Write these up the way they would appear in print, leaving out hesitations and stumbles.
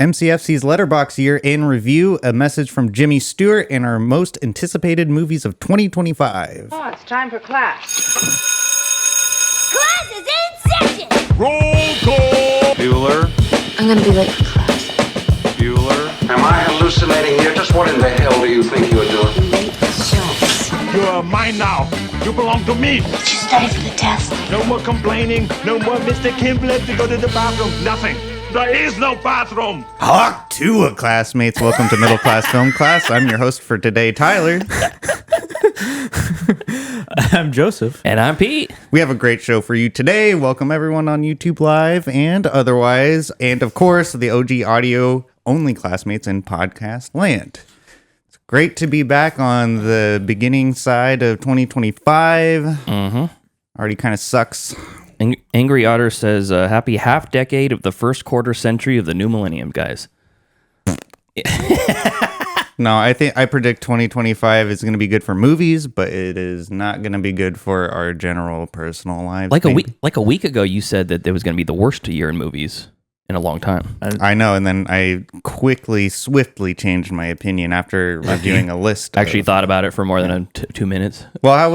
MCFC's Letterboxd Year in Review, a message from Jimmy Stewart, and our most anticipated movies of 2025. Oh, it's time for class. Class is in session! Roll call! Bueller? I'm gonna be late for class. Bueller? Am I hallucinating here? Just what in the hell do you think you're doing? Late for shows. You're mine now. You belong to me. Did you study for the test? No more complaining. No more Mr. Kimble to go to the bathroom. Nothing. There is no bathroom. Hawk Tua, classmates. Welcome to Middle Class Film Class. I'm your host for today, Tyler. I'm Joseph. And I'm Pete. We have a great show for you today. Welcome everyone on YouTube Live and otherwise. And of course, the OG audio only classmates in podcast land. It's great to be back on the beginning side of 2025. Already kind of sucks. Angry Otter says, happy half decade of the first quarter century of the new millennium, guys. No, I predict 2025 is going to be good for movies, but it is not going to be good for our general personal lives. Like a week ago, you said that it was going to be the worst year in movies in a long time. I know, and then I swiftly changed my opinion after reviewing a list. Actually thought about it for more than 2 minutes. Well, how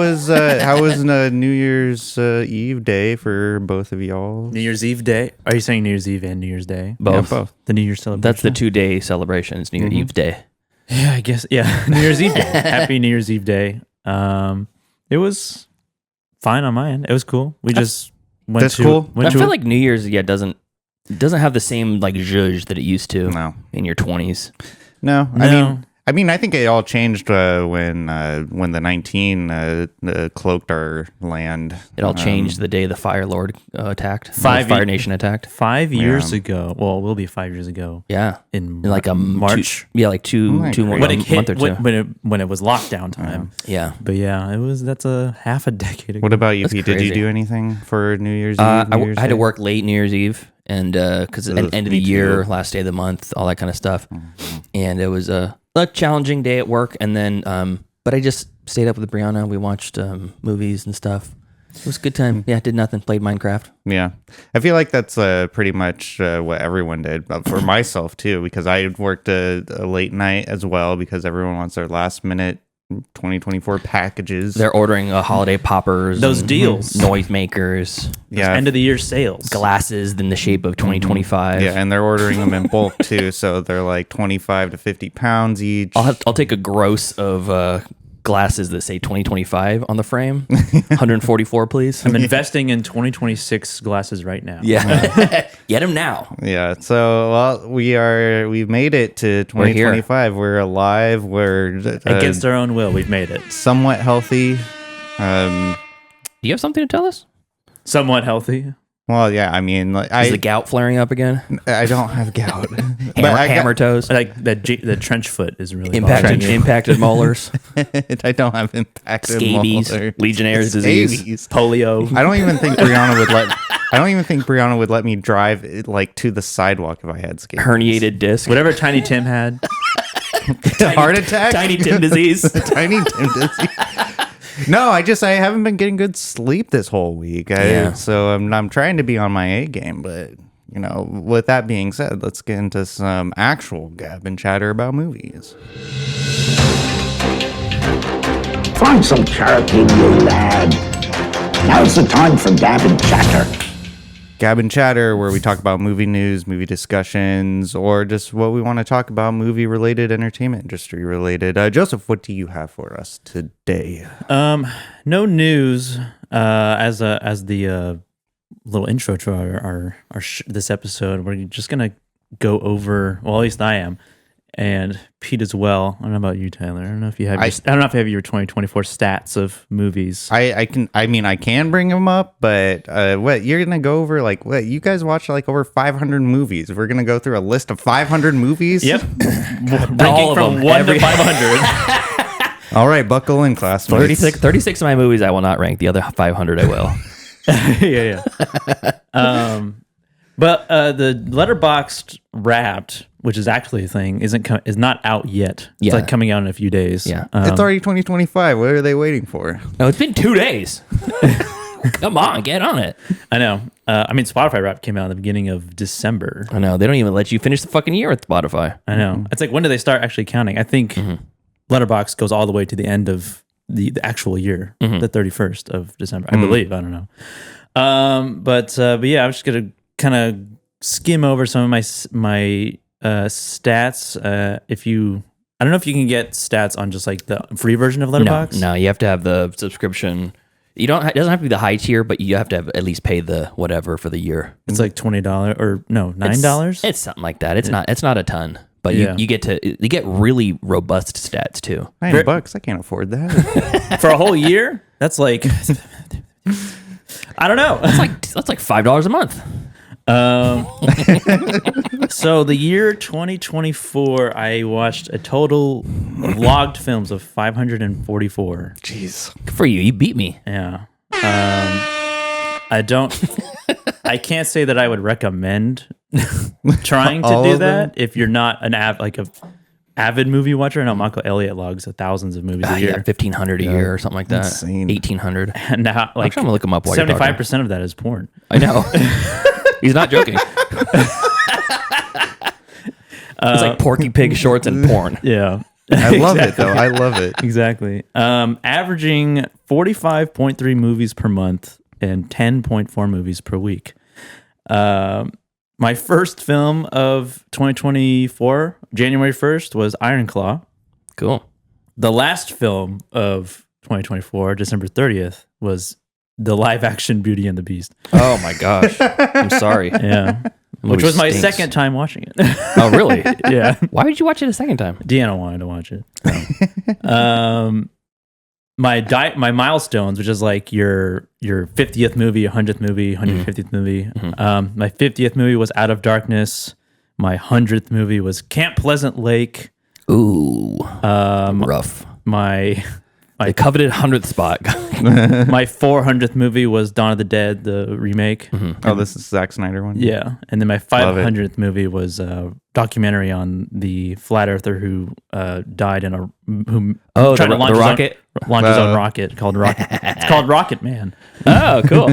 was New Year's Eve day for both of y'all? New Year's Eve day? Are you saying New Year's Eve and New Year's Day? Both. Yeah, both. The New Year's celebration? That's the 2-day celebration. It's New Year's Eve day. Yeah, I guess. Yeah, New Year's Eve day. Happy New Year's Eve day. It was fine on my end. It was cool. We just went That's cool. I feel like New Year's doesn't have the same like zhuzh that it used to in your 20s. No. I mean, I think it all changed when the 19 cloaked our land. It all changed the day the Fire Lord attacked. Fire Nation attacked. 5 years ago. Well, it will be 5 years ago. Yeah, in like a March. two my more God. When it hit, month or two. when it was lockdown time. Yeah, But yeah, that's a half a decade ago. What about you, That's Pete? Did you crazy. do anything for New Year's Eve? I New Year's had to Day? work late New Year's Eve, and because end of the me year, too. last day of the month, all that kind of stuff, and it was a challenging day at work. And then, but I just stayed up with Brianna. We watched movies and stuff. It was a good time. Yeah, did nothing. Played Minecraft. Yeah, I feel like that's pretty much what everyone did, but for myself too, because I worked a late night as well because everyone wants their last minute 2024 packages. They're ordering holiday poppers, Those and deals. noise makers, yeah, End of the year sales. glasses in the shape of 2025. yeah, and they're ordering them in bulk too, so they're like 25 to 50 pounds each. I'll take a gross of glasses that say 2025 on the frame. 144, please. I'm investing in 2026 glasses right now. Yeah, get them now. Yeah, so we've made it to 2025. We're alive. We're Against our own will, we've made it. somewhat healthy. Do you have something to tell us? Somewhat healthy. Well, yeah, I mean, like, Is the gout flaring up again? I don't have gout, but Hammer toes? Like the trench foot is really Impacted molars? I don't have impacted Scabies? molar. Legionnaire's disease? Scabies. polio. I don't even think Brianna would let me drive like to the sidewalk if I had scabies. Herniated disc? Whatever Tiny Tim had. Heart attack. Tiny Tim disease? Tiny Tim disease. No, I haven't been getting good sleep this whole week. So I'm trying to be on my A game, but with that being said, let's get into some actual gab and chatter about movies. Find some charity, you lad. Now's the time for gab and chatter. Gab and Chatter, where we talk about movie news, movie discussions, or just what we want to talk about, movie-related, entertainment industry-related. Joseph, what do you have for us today? No news. As the little intro to our this episode, we're just gonna go over. Well, at least I am, and Pete as well. I don't know about you, Tyler. I don't know if you have. I don't know if you have your 2024 stats of movies. I can bring them up, but what you're gonna go over? Like, what you guys watch like over 500 movies? We're gonna go through a list of 500 movies. Yep, All ranking of from them, 1 to 500. All right, buckle in, classmates. 36 of my movies I will not rank. The other 500 I will. yeah. But the Letterboxd Wrapped, which is actually a thing, is not out yet. It's Yeah. like coming out in a few days. Yeah. It's already 2025. What are they waiting for? No, it's been 2 days. Come on, get on it. I know. I mean, Spotify Wrapped came out in the beginning of December. I know. They don't even let you finish the fucking year with Spotify. I know. It's like, when do they start actually counting? I think Letterboxd goes all the way to the end of the actual year, the 31st of December, I believe. I don't know. But yeah, I'm just going to kind of skim over some of my stats. I don't know if you can get stats on just like the free version of Letterboxd. No, you have to have the subscription. You don't. It doesn't have to be the high tier, but you have to have at least pay the whatever for the year. It's like $20 or no, $9. It's something like that. It's not a ton, but you get really robust stats too. $9, I can't afford that. For a whole year? That's like, I don't know. That's like $5 a month. So the year 2024, I watched a total of logged films of 544. Jeez. Good for you. You beat me. Yeah. I can't say that I would recommend trying to All do of that if you're not an avid movie watcher. I know Michael Elliott logs thousands of movies a year. 1,500 a year or something like that. Insane. 1,800. And now, like, I'm trying to look him up while you're talking. 75% of that is porn. I know. He's not joking. It's like Porky Pig shorts and porn. Yeah. I love it, though. I love it. Exactly. Averaging 45.3 movies per month and 10.4 movies per week. My first film of 2024, January 1st, was Iron Claw. Cool. The last film of 2024, December 30th, was the live-action Beauty and the Beast. Oh my gosh. I'm sorry. Yeah. Which was my second time watching it. Oh, really? Yeah. Why did you watch it a second time? Deanna wanted to watch it. My milestones, which is like your 50th movie, 100th movie, 150th movie. My 50th movie was Out of Darkness. My 100th movie was Camp Pleasant Lake. Ooh. Rough. My The coveted 100th spot. my 400th movie was Dawn of the Dead, the remake. Oh, this is Zack Snyder one? Yeah. And then my 500th movie was a documentary on the flat earther who died in a... Oh, the rocket? Launch his own rocket called Rocket. It's called Rocket Man. Oh, cool.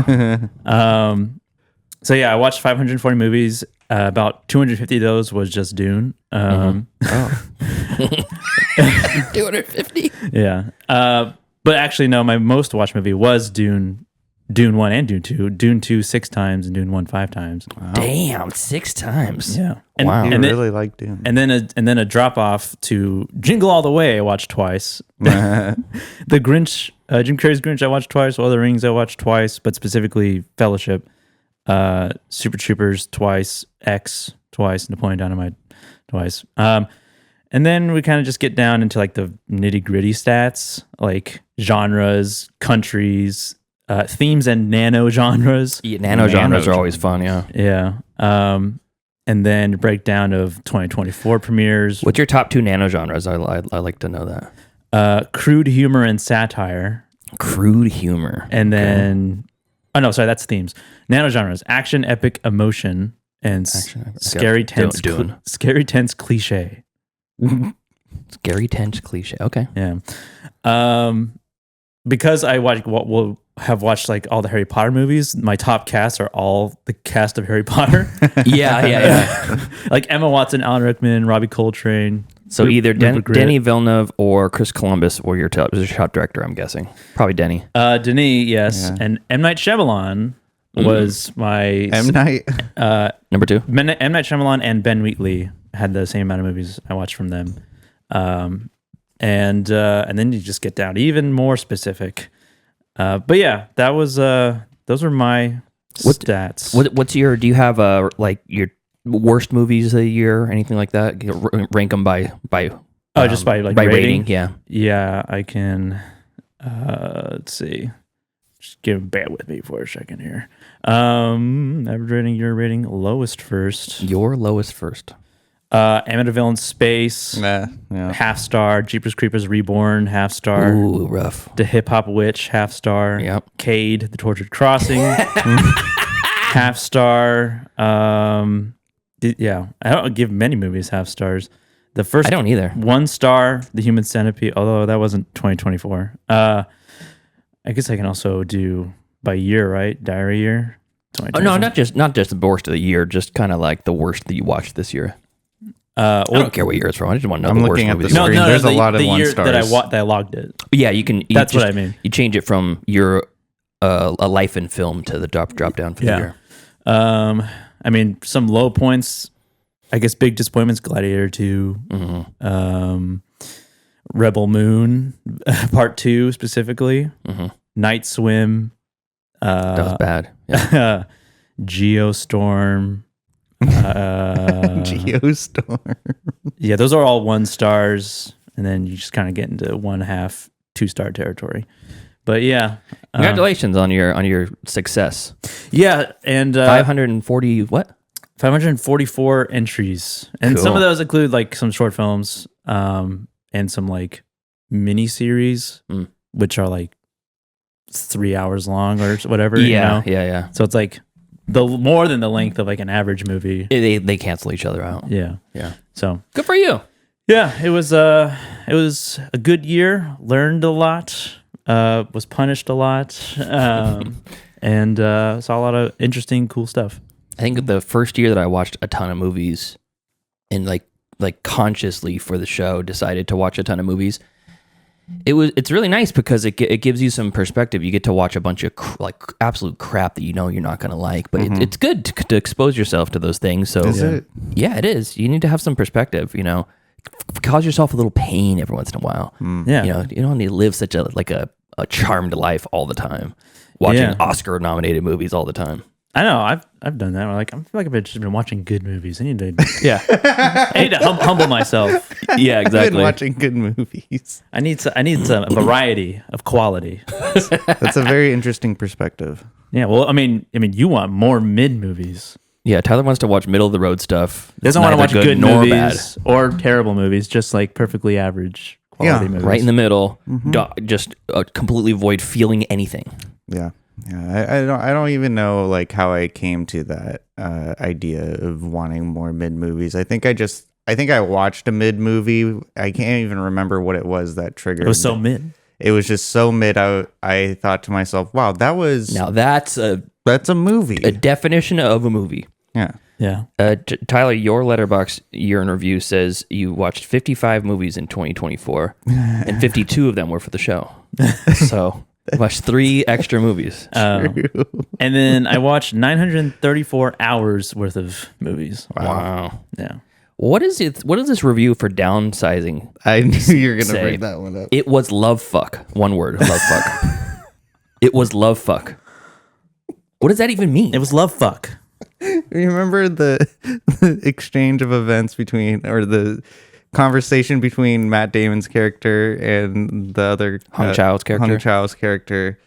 So yeah, I watched 540 movies. About 250 of those was just Dune. 250? Yeah. But actually, no, my most watched movie was Dune 1 and Dune 2. Dune 2 6 times and Dune 1 5 times. Wow. Damn, 6 times. Yeah. Wow. You And then, really like Dune. and then a drop off to Jingle All the Way I watched twice. The Grinch, Jim Carrey's Grinch I watched twice. All the Rings I watched twice, but specifically Fellowship. Super Troopers twice, X twice, Napoleon Dynamite twice. And then we kind of just get down into like the nitty gritty stats, like genres, countries, themes, and nano genres. Yeah, nano genres are always fun, yeah. Yeah. And then breakdown of 2024 premieres. What's your top 2 nano genres? I like to know that. Crude humor and satire. Crude humor. And then, oh no, sorry, that's themes. Nano genres: action, epic, emotion, and scary, tense, scary, tense, cliche. Scary, tense, cliche. Okay. Yeah. Because I will have watched like all the Harry Potter movies. My top casts are all the cast of Harry Potter. Yeah. Like Emma Watson, Alan Rickman, Robbie Coltrane. So either Denis Villeneuve or Chris Columbus were your top director, I'm guessing. Probably Denis. Denis, yes. Yeah. And M. Night Shyamalan was my... M. Night? Number 2? M. Night Shyamalan and Ben Wheatley had the same amount of movies I watched from them. And then you just get down to even more specific. But yeah, that was those were my stats. What's your... Do you have like your worst movies of the year, anything like that? Rank them by just by like rating? Yeah, I can. Let's see. Just bear with me for a second here. Average rating, your rating, lowest first. Your lowest first. Amityville in Space, Yeah. half star. Jeepers Creepers Reborn, half star. Ooh, rough. The Hip Hop Witch, half star. Yep. Cade, The Tortured Crossing, half star. Yeah, I don't give many movies half stars. The first, I don't either. 1 star, The Human Centipede, although that wasn't 2024. I guess I can also do by year, right? Diary year, Oh no, not just the worst of the year, just kind of like the worst that you watched this year. I don't care what year it's from. I just want to know I'm the worst looking at movie. the screen. There's a lot of the one year stars. that I logged it. Yeah, you can. That's what I mean. You change it from your a life in film to the drop down for the year. I mean, some low points. I guess big disappointments: Gladiator 2, Rebel Moon Part 2 specifically, Night Swim. That was bad. Yeah. Geostorm. Geostorm. Yeah, those are all 1 stars, and then you just kind of get into 1/2 2-star territory. But yeah, Congratulations on your success. yeah, and 540 what? 544 entries, and some Cool. of those include like some short films, and some like mini series, which are like 3 hours long or whatever. Yeah, you know? yeah. So it's like more than the length of like an average movie. They cancel each other out. Yeah. So Good for you. yeah, it was a good year. Learned a lot. Was punished a lot. And saw a lot of interesting, cool stuff. I think the first year that I watched a ton of movies and like consciously for the show decided to watch a ton of movies. It's really nice because it gives you some perspective. You get to watch a bunch of absolute crap that you know you're not going to like, but it's good to expose yourself to those things. So Is it? Yeah, it is. You need to have some perspective, you know. Cause yourself a little pain every once in a while. Yeah. You know, you don't need to live such a charmed life all the time. Watching Oscar nominated movies all the time. I know. I've done that. I feel like I've just been watching good movies. I need to humble myself. Yeah, I've exactly. been watching good movies. I need some variety of quality. That's a very interesting perspective. Yeah. Well, I mean, you want more mid movies. Yeah, Tyler wants to watch middle of the road stuff. Doesn't want to watch Neither good nor movies or terrible movies. Just like perfectly average quality movies. Right in the middle, just completely void feeling anything. Yeah. Yeah. I don't even know like how I came to that idea of wanting more mid movies. I think I watched a mid movie. I can't even remember what it was that triggered. It was so mid. It was just so mid. I thought to myself, wow, Now that's a movie. a definition of a movie. Yeah. Yeah. Tyler, your Letterboxd year in review says you watched 55 movies in 2024, and 52 of them were for the show. So watched 3 extra movies. And then I watched 934 hours worth of movies. Wow. Yeah. What is this review for downsizing? I knew you were going to Say, bring that one up. It was love fuck. One word, love fuck. It was love fuck. What does that even mean? It was love fuck. Remember the exchange of events between, or the conversation between Matt Damon's character and the other Hung Chao's character,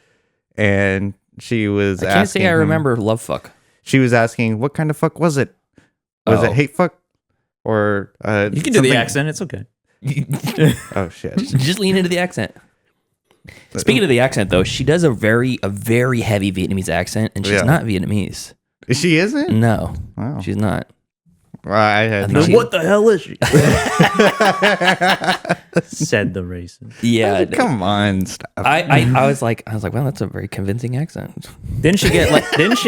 and she was I can't asking say I him- remember love fuck. She was asking, what kind of fuck was it? Was it hate fuck? Or You can do the accent. It's okay. Oh shit. Just lean into the accent. Speaking of the accent, though, she does a very heavy Vietnamese accent, and she's not Vietnamese. She isn't? No, Wow. she's not. Well, I had think no. she- What the hell is she? Said the racist. Yeah, Come on, stop. I was like, well, that's a very convincing accent. Didn't she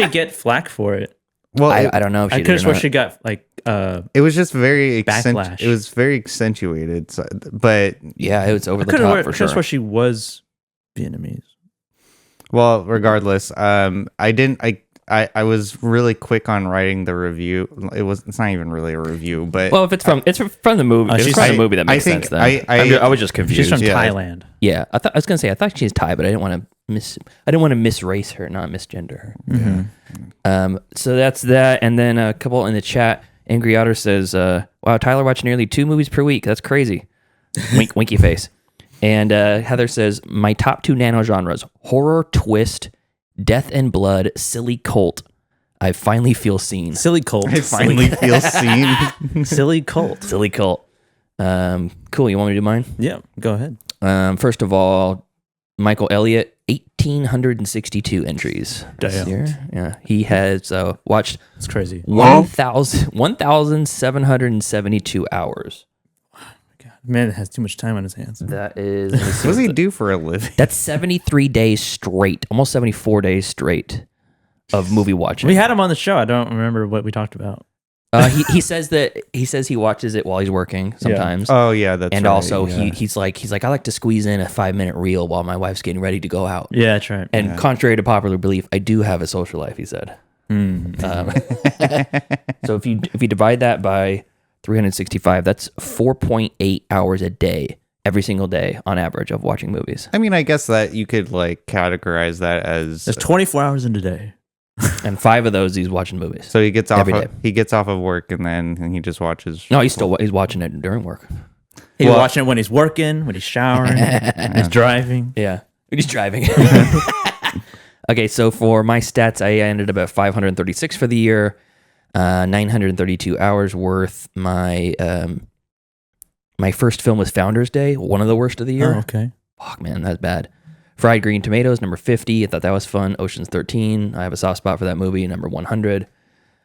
get flack for it? Well, I don't know if she I did could or have sworn not. she got like it was just very Backlash. It was very accentuated. So, but Yeah, it was over I the could top have for sworn sure. she was Vietnamese. well, regardless, I was really quick on writing the review. It's not even really a review, but Well, if it's from the movie, Oh, it's she's- from the movie that makes I think sense. Then I was just confused. She's from Yeah. Thailand. Yeah, I was gonna say I thought she's Thai, but I didn't want to misrace her, not misgender her. Mm-hmm. So that's that, and then a couple in the chat. Angry Otter says, "Wow, Tyler watched nearly 2 movies per week. That's crazy." Winky face. And Heather says, "My top 2 nano genres: horror, twist, death and blood, silly cult. I finally feel seen. Silly cult. I finally feel seen. Silly cult. Silly cult. Cool. You want me to do mine? Yeah, go ahead. First of all, Michael Elliott, 1,862 entries this Damn. year. Yeah, he has watched It's crazy. 1,772 hours. Man has too much time on his hands. That is, What does he do for a living? that's 73 days straight, almost 74 days straight of movie watching. We had him on the show. I don't remember what we talked about. He says he watches it while he's working sometimes. Oh yeah, that's and right, also yeah. he's like I like to squeeze in a 5-minute reel while my wife's getting ready to go out. Yeah, that's right. And contrary to popular belief, I do have a social life. He said. So if you divide that by 365, that's 4.8 hours a day, every single day on average of watching movies. I mean, I guess that you could like categorize that as There's 24 hours in a day. And 5 of those he's watching movies. so he gets off every day. he gets off of work and then he just watches. No, he's watching it during work. He's watching it when he's working, when he's showering, when he's driving. Yeah, he's driving. Okay, so for my stats, I ended up at 536 for the year, 932 hours worth. My first film was Founders Day, one of the worst of the year. Oh, okay. Fuck, man, that's bad. Fried Green Tomatoes, number 50. I thought that was fun. Ocean's 13. I have a soft spot for that movie, number 100.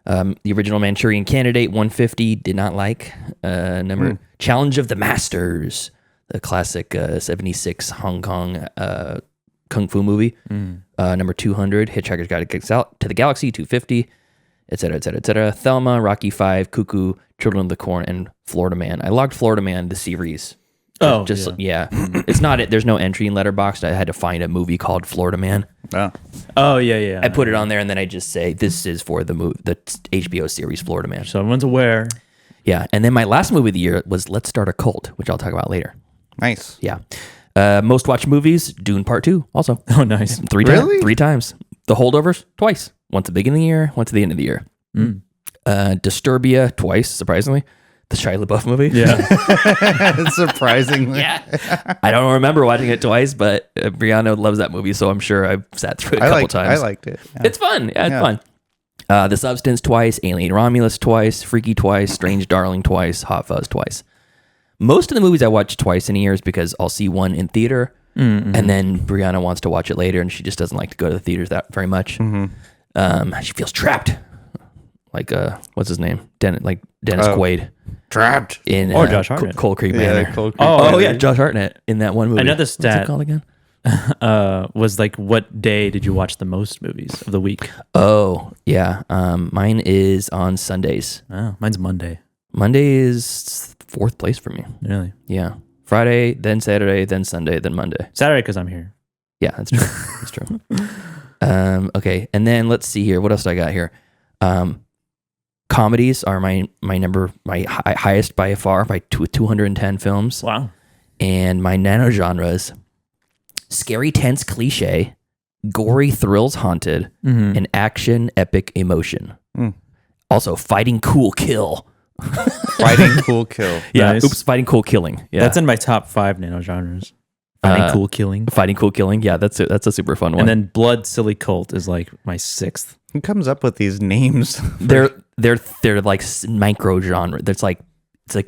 The original Manchurian Candidate, 150. Did not like. Challenge of the Masters, the classic 76 Hong Kong kung fu movie. Number 200. Hitchhiker's Guide to the Galaxy, 250. Et cetera, et cetera, et cetera. Thelma, Rocky 5, Cuckoo, Children of the Corn, and Florida Man. I logged Florida Man, the series. Yeah. It's not it. There's no entry in Letterboxd. I had to find a movie called Florida Man. Oh, yeah. I put it on there, and then I just say this is for the HBO series Florida Man. So everyone's aware. Yeah, and then my last movie of the year was Let's Start a Cult, which I'll talk about later. Nice. Yeah. Most watched movies, Dune Part 2, also. Oh, nice. 3 times. 3 times. The Holdovers, twice. Once at the beginning of the year, once at the end of the year. Disturbia, twice, surprisingly. The Shia LaBeouf movie. Yeah. Surprisingly. Yeah. I don't remember watching it twice, but Brianna loves that movie, so I'm sure I've sat through it a couple times. I liked it. Yeah. It's fun. Yeah, it's fun. The Substance twice, Alien Romulus twice, Freaky twice, Strange Darling twice, Hot Fuzz twice. Most of the movies I watch twice in a year is because I'll see one in theater, and then Brianna wants to watch it later, and she just doesn't like to go to the theaters that very much. She feels trapped. Like, what's his name? Dennis Quaid. Trapped. In Josh Hartnett. Cold Creek Yeah, Manor. Cold Creek Oh, yeah, Josh Hartnett in that one movie. Another What's stat. it called again? Was like, what day did you watch the most movies of the week? Oh, yeah. Mine is on Sundays. Oh, mine's Monday. Monday is 4th place for me. Really? Yeah. Friday, then Saturday, then Sunday, then Monday. Saturday because I'm here. Yeah, that's true. That's true. Okay, and then let's see here. What else do I got here? Comedies are my highest by far, by 210 films. Wow. And my nano genres: scary, tense, cliche, gory, thrills, haunted, and action, epic, emotion. Also, fighting, cool, kill. Fighting, cool, kill. Yeah, Nice. oops, fighting, cool, killing. Yeah, That's in my top 5 nano genres. Fighting, cool, killing. fighting, cool, killing. Yeah, that's a super fun one. And then Blood, Silly Cult is like my 6th. Who comes up with these names? they're like micro genre. It's like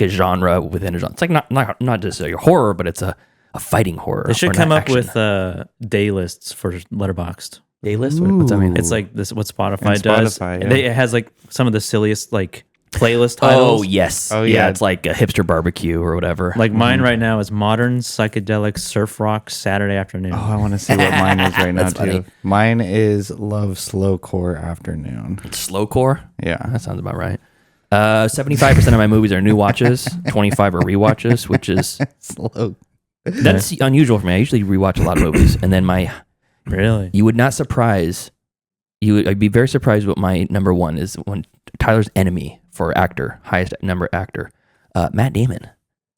a genre within a genre. It's like not just a horror, but it's a fighting horror. They should or come not up action. with day lists for Letterboxd. Day list. What's that mean? It's like this what Spotify And does. Spotify, yeah. It has like some of the silliest like playlist titles. Oh yes. Oh, yeah. yeah. It's like a hipster barbecue or whatever. Like mine right now is modern psychedelic surf rock Saturday afternoon. Oh, I want to see what mine is right now That's funny. too. Mine is Love Slowcore Afternoon. slowcore. Yeah. That sounds about right. 75% of my movies are new watches. 25 are rewatches, which is Slow. that's unusual for me. I usually rewatch a lot of movies, and then Really? you would not surprise. I'd be very surprised what my number one is. When Tyler's enemy for actor, highest number actor, Matt Damon.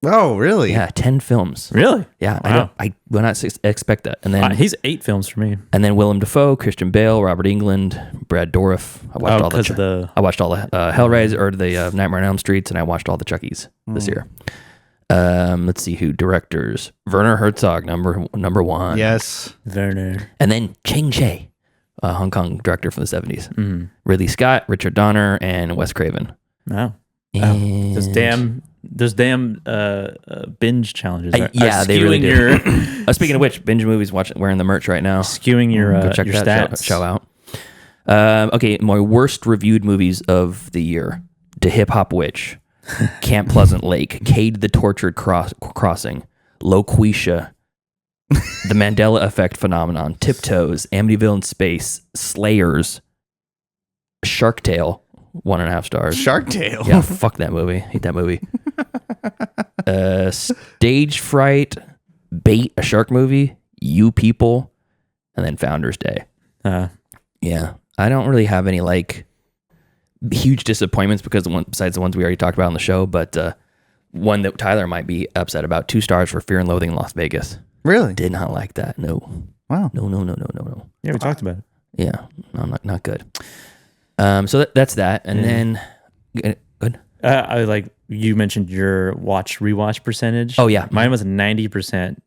Oh, really? Yeah, 10 films. Really? Yeah, Wow. I will not expect that. And then He's 8 films for me. Willem Dafoe, Christian Bale, Robert Englund, Brad Dourif. I watched all the Hellraiser or the Nightmare on Elm Streets, and I watched all the Chuckies this year. Let's see who directors. Werner Herzog, number one. Yes. Werner. And then Chang Che, Hong Kong director from the 70s. Ridley Scott, Richard Donner, and Wes Craven. Wow. And Those damn binge challenges. Are they really skewing do. Speaking of which, binge movies, wearing the merch right now. skewing your Go check your that stats. show out. Okay, my worst reviewed movies of the year: The Hip Hop Witch, Camp Pleasant Lake, Cade the Tortured Crossing, Loquisha, The Mandela Effect Phenomenon, Tiptoes, Amityville in Space, Slayers, Shark Tale, 1.5 stars. Shark Tale. Yeah, fuck that movie. Hate that movie. Stage Fright, Bait, a shark movie, You People, and then Founders Day. Yeah, I don't really have any like huge disappointments because besides the ones we already talked about on the show, but one that Tyler might be upset about, 2 stars for Fear and Loathing in Las Vegas. Really? Did not like that. No. Wow. No. Yeah, we talked about it. Yeah, no, not good. So that's that, and then good. I like you mentioned your rewatch percentage. Oh, yeah. Mine was 90%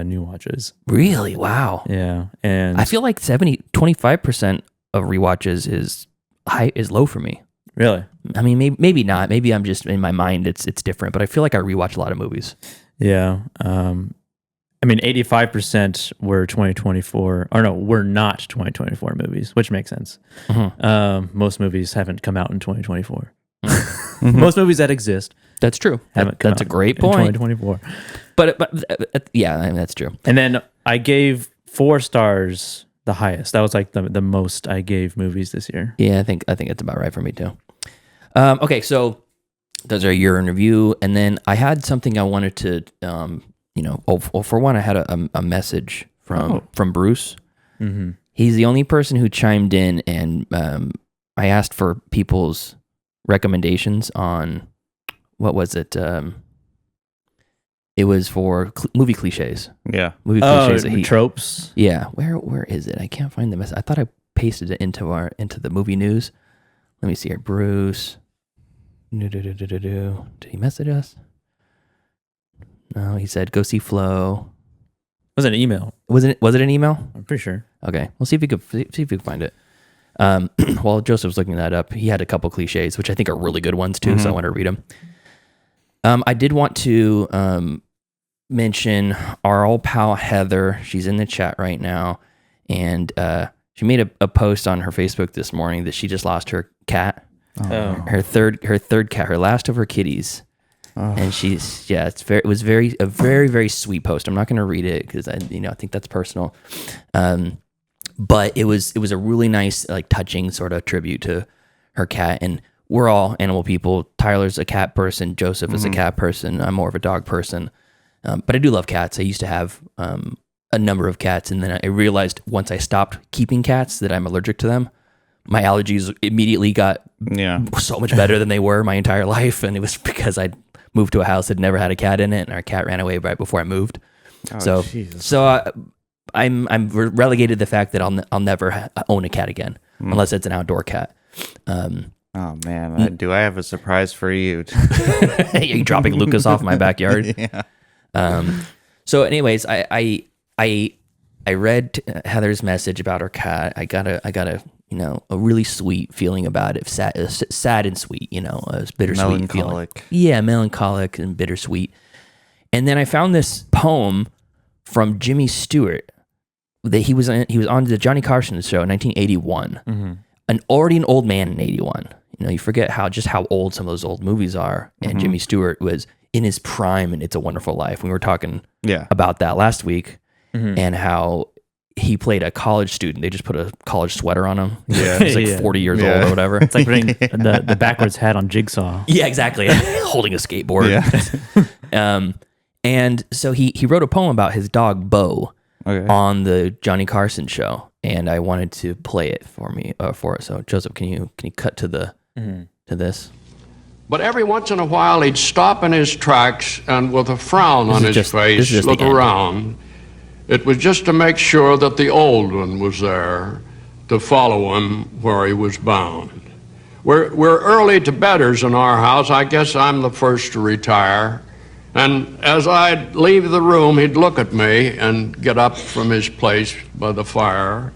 new watches. Really? Wow. Yeah, and I feel like 25% of rewatches is low for me. really, I mean, maybe not. Maybe I'm just in my mind. It's different. But I feel like I rewatch a lot of movies. yeah. I mean, 85% were 2024, or no, were not 2024 movies, which makes sense. Most movies haven't come out in 2024. Most movies that exist That's true. haven't come That's a out great in point. 2024. But yeah, I mean, that's true. And then I gave 4 stars, the highest. That was like the most I gave movies this year. Yeah, I think it's about right for me too. Okay, so those are year in review, and then I had something I wanted to, for one, I had a message from Bruce. Mm-hmm. He's the only person who chimed in, and I asked for people's recommendations on what was it? It was for movie cliches. Yeah. Movie cliches. That tropes. Yeah, where is it? I can't find the message. I thought I pasted it into the movie news. Let me see here. Bruce. Did he message us? No, he said go see Flo. It was an email. Was it an email? I'm pretty sure. Okay, we'll see if we can find it. While Joseph was looking that up, he had a couple cliches, which I think are really good ones too. So I want to read them. I did want to mention our old pal Heather. She's in the chat right now, and she made a post on her Facebook this morning that she just lost her cat, her third cat, her last of her kitties. And it was a very, very sweet post. I'm not going to read it because I think that's personal. But it was a really nice, like, touching sort of tribute to her cat. And we're all animal people. Tyler's a cat person. Joseph is a cat person. I'm more of a dog person. But I do love cats. I used to have a number of cats, and then I realized once I stopped keeping cats that I'm allergic to them. My allergies immediately got so much better than they were my entire life, and it was because I moved to a house that never had a cat in it, and our cat ran away right before I moved. I'm relegated to the fact that I'll never own a cat again unless it's an outdoor cat. Oh man, do I have a surprise for you? Are you dropping Lucas off my backyard? Yeah. So, anyways, I read Heather's message about her cat. I got a a really sweet feeling about it. Sad and sweet. It was bittersweet. Melancholic. Feeling. Yeah, melancholic and bittersweet. And then I found this poem from Jimmy Stewart that he was on the Johnny Carson show in 1981. Already an old man in 81. You forget how old some of those old movies are. And Jimmy Stewart was in his prime in It's a Wonderful Life. We were talking about that last week and how he played a college student. They just put a college sweater on him. Yeah. He's like 40 years old or whatever. It's like putting the backwards hat on Jigsaw. Yeah, exactly. Holding a skateboard. Yeah. And so he wrote a poem about his dog Bo on the Johnny Carson show, and I wanted to play it for it. So Joseph, can you cut to to this? But every once in a while he'd stop in his tracks and with a frown on his face look around. It was just to make sure that the old one was there to follow him where he was bound. We're early to bedders in our house. I guess I'm the first to retire. And as I'd leave the room, he'd look at me and get up from his place by the fire.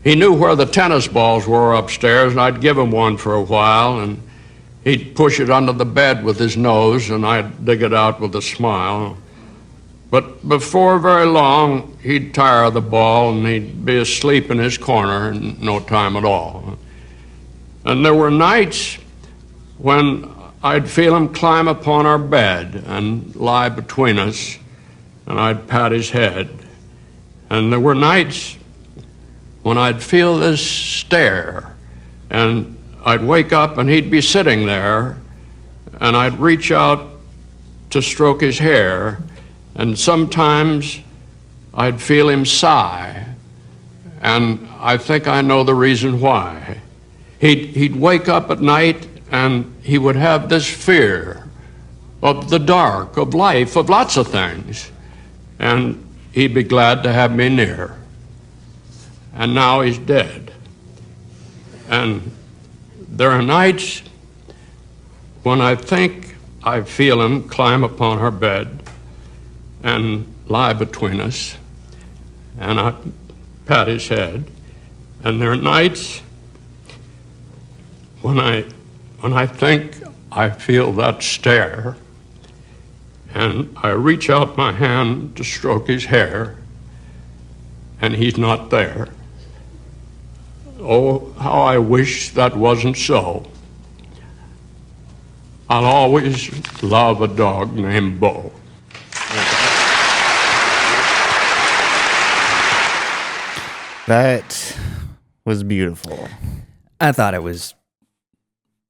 He knew where the tennis balls were upstairs, and I'd give him one for a while, and he'd push it under the bed with his nose, and I'd dig it out with a smile. But before very long, he'd tire of the ball, and he'd be asleep in his corner in no time at all. And there were nights when I'd feel him climb upon our bed and lie between us, and I'd pat his head. And there were nights when I'd feel this stare And I'd wake up and he'd be sitting there, and I'd reach out to stroke his hair, and sometimes I'd feel him sigh, and I think I know the reason why. He'd wake up at night and he would have this fear of the dark, of life, of lots of things, and he'd be glad to have me near. And now he's dead. And there are nights when I think I feel him climb upon her bed and lie between us, and I pat his head. And there are nights when I think I feel that stare, and I reach out my hand to stroke his hair, and he's not there. Oh, how I wish that wasn't so. I'll always love a dog named Bo. That was beautiful. I thought it was.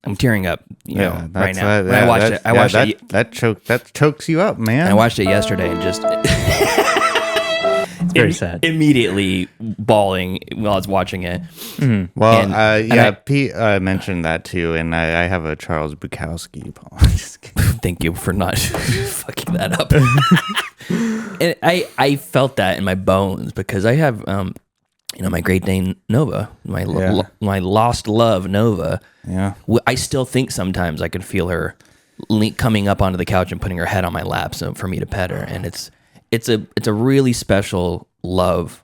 I'm tearing up, right now. When I watched it. That chokes you up, man. I watched it yesterday and just It's very sad. Immediately bawling while I was watching it. Mm-hmm. Well, Pete mentioned that too, and I have a Charles Bukowski poem. Just kidding. Thank you for not fucking that up. And I felt that in my bones because I have, my Great Dane Nova, my lost love Nova. Yeah, I still think sometimes I could feel her coming up onto the couch and putting her head on my lap, so for me to pet her, and it's a really special love